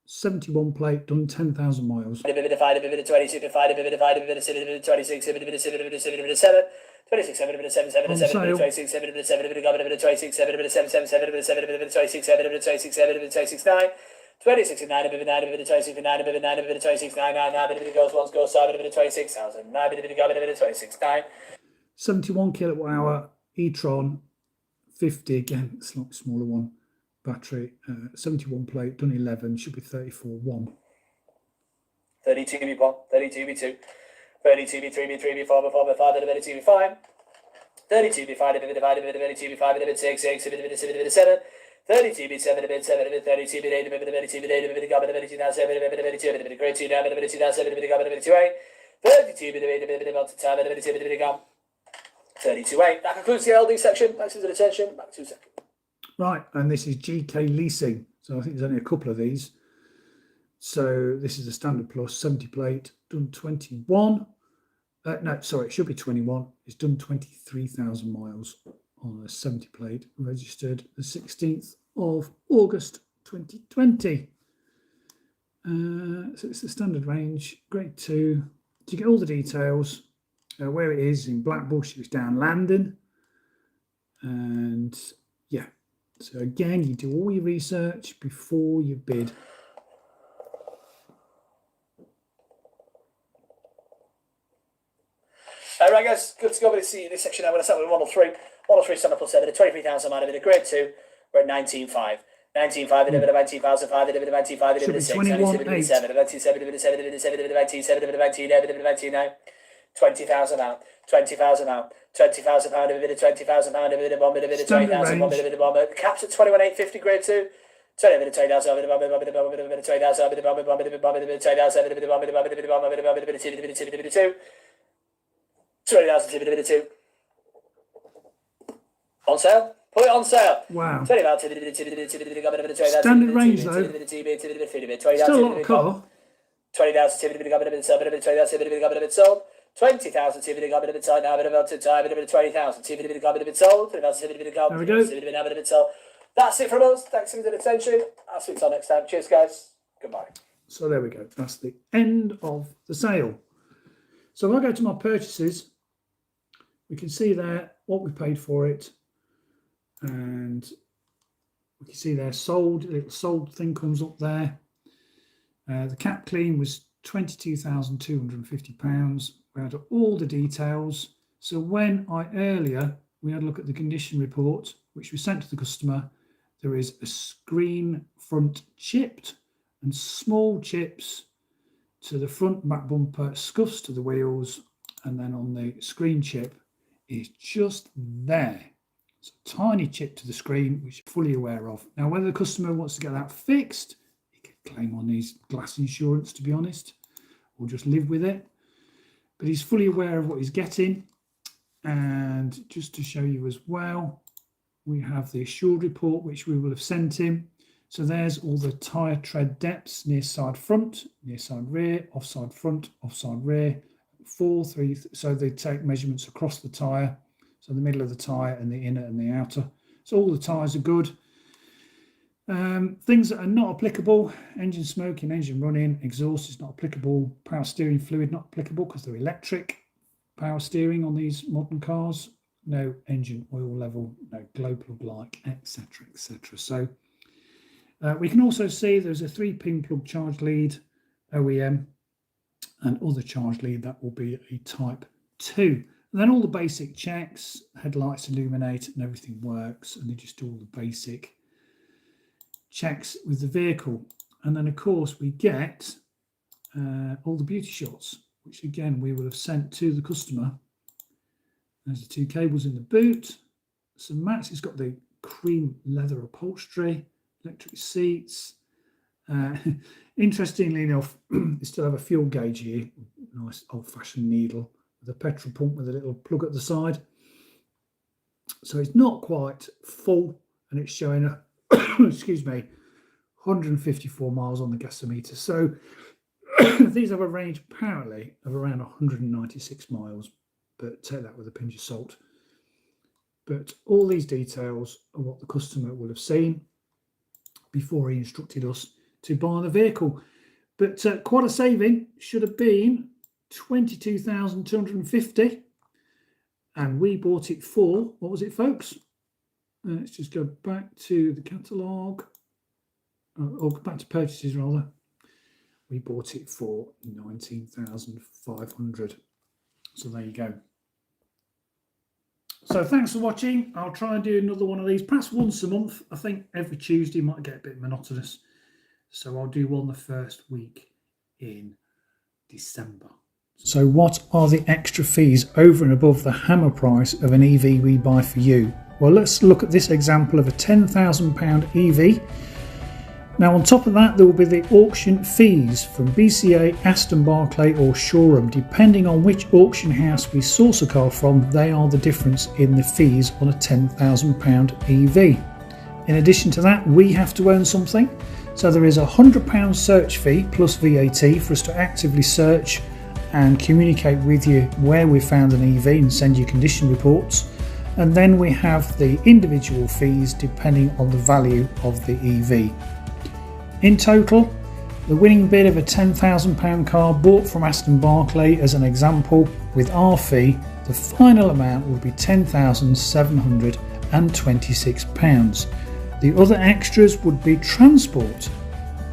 71 plate, done 10,000 miles. 26, 5, 26, 5, 26, 26, 7, 7, 26, 7, 7, 7, 7, 26, 7, 7, 26, 7, 7, 7, 7, 7, 26, 7, 26, 7, 26, 9, 26, 9, 9, 26, 9, 9, 26, 9, 9, 9, goes once, goes side, 26,000, 9, 26, 9. 71 kilowatt hour e-tron, 50 again, slightly smaller one. Battery, 71 plate, done 11, should be 34.1. 32 B1, 32 B2, 32 B3, B3, B4, B4, B5, 32 B5, 32 B5, divided by 32 B5, 6, 6, 7, 32 B7, 7, 32 B8, 32 B8, 32 now 7, 32, grade 2 now, 32 now 7, 32 8, 32 B8, multi-time, 32 gone, 32 8. That concludes the LD section. Thanks for the attention. Back 2 seconds. Right, and this is GK Leasing. So I think there's only a couple of these. So this is a standard plus 70 plate, done 21. No, sorry, it should be 21. It's done 23,000 miles on a 70 plate, registered the 16th of August 2020. So it's the standard range, grade 2. To get all the details, where it is in Blackbush, it's down Landon. And yeah. So again, you do all your research before you bid. Right, guys, good to go with this section. I'm going to start with Model 3. Model 3 standard plus 7, 23,000 mile, a bit of grade 2. We're at 19.5. 19.5, a bit of 19,005, a bit of 19.5, a bit of 6, 97, 7, 97, 7, 7, 97, 99. 20,000 out, 20,000 out, 20,000 pound, a bit of 20,000 pound, a bit of bomb, a bit of 20,000 bomb, a bit of bomb. Caps at 21,850 grade 2. 20, a bit of 20,000, a bit of bomb, a bit of bomb, a bit of 20,000, a bit of bomb, a bit of bomb, a bit of bomb, a bit of 20,000, a bit of bomb, a bit of bomb, a bit of bomb, a bit of bomb, a bit of 2, a bit of 2, a bit of 2. 20,000, a bit of 2. On sale. Put it on sale. Wow. Standard range though. Still a lot of car. 20,000, a bit of 20,000, a bit sold. 20,000, a bit of sold. Now a bit of 20,000, a bit sold. There we go. That's it from us. Thanks for the attention. I'll see you till next time. Cheers, guys. Goodbye. So there we go. That's the end of the sale. So when I go to my purchases, we can see there what we paid for it. And we can see there sold, a little sold thing comes up there. The cap clean was £22,250. We had all the details. So when we had a look at the condition report, which we sent to the customer, there is a screen front chipped and small chips to the front and back bumper, scuffs to the wheels, and then on the screen chip is just there. It's a tiny chip to the screen, which you're fully aware of. Now, whether the customer wants to get that fixed, he can claim on his glass insurance, to be honest, or just live with it. But he's fully aware of what he's getting. And just to show you as well, we have the assured report, which we will have sent him. So there's all the tyre tread depths, near side front, near side rear, offside front, offside rear, 4, 3. So they take measurements across the tyre. So the middle of the tyre and the inner and the outer. So all the tyres are good. Things that are not applicable: engine smoking, engine running, exhaust is not applicable, power steering fluid not applicable because they're electric power steering on these modern cars, no engine oil level, no glow plug light, etc, etc. So we can also see there's a 3-pin plug charge lead, OEM, and other charge lead that will be a type 2. And then all the basic checks, headlights illuminate and everything works, and they just do all the basic checks with the vehicle. And then of course we get all the beauty shots, which again we will have sent to the customer. There's the 2 cables in the boot, some mats. It's got the cream leather upholstery, electric seats. Interestingly enough, they still have a fuel gauge here, nice old-fashioned needle with a petrol pump with a little plug at the side. So it's not quite full, and it's showing a excuse me, 154 miles on the gasometer. So these have a range apparently of around 196 miles, but take that with a pinch of salt. But all these details are what the customer will have seen before he instructed us to buy the vehicle. But quite a saving, should have been 22,250, and we bought it for, what was it, folks? Let's just go back to the catalogue, or back to purchases rather. We bought it for 19,500. So there you go. So thanks for watching. I'll try and do another one of these, perhaps once a month. I think every Tuesday might get a bit monotonous. So I'll do one the first week in December. So what are the extra fees over and above the hammer price of an EV we buy for you? Well, let's look at this example of a £10,000 EV. Now on top of that, there will be the auction fees from BCA, Aston Barclay or Showroom. Depending on which auction house we source a car from, they are the difference in the fees on a £10,000 EV. In addition to that, we have to own something. So there is a £100 search fee plus VAT for us to actively search and communicate with you where we found an EV and send you condition reports. And then we have the individual fees depending on the value of the EV. In total, the winning bid of a £10,000 car bought from Aston Barclay as an example, with our fee, the final amount will be £10,726. The other extras would be transport,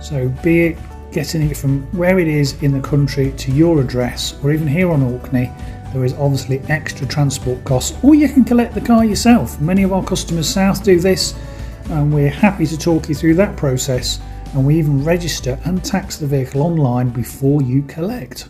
so be it getting it from where it is in the country to your address, or even here on Orkney, there is obviously extra transport costs, or you can collect the car yourself. Many of our customers south do this, and we're happy to talk you through that process, and we even register and tax the vehicle online before you collect.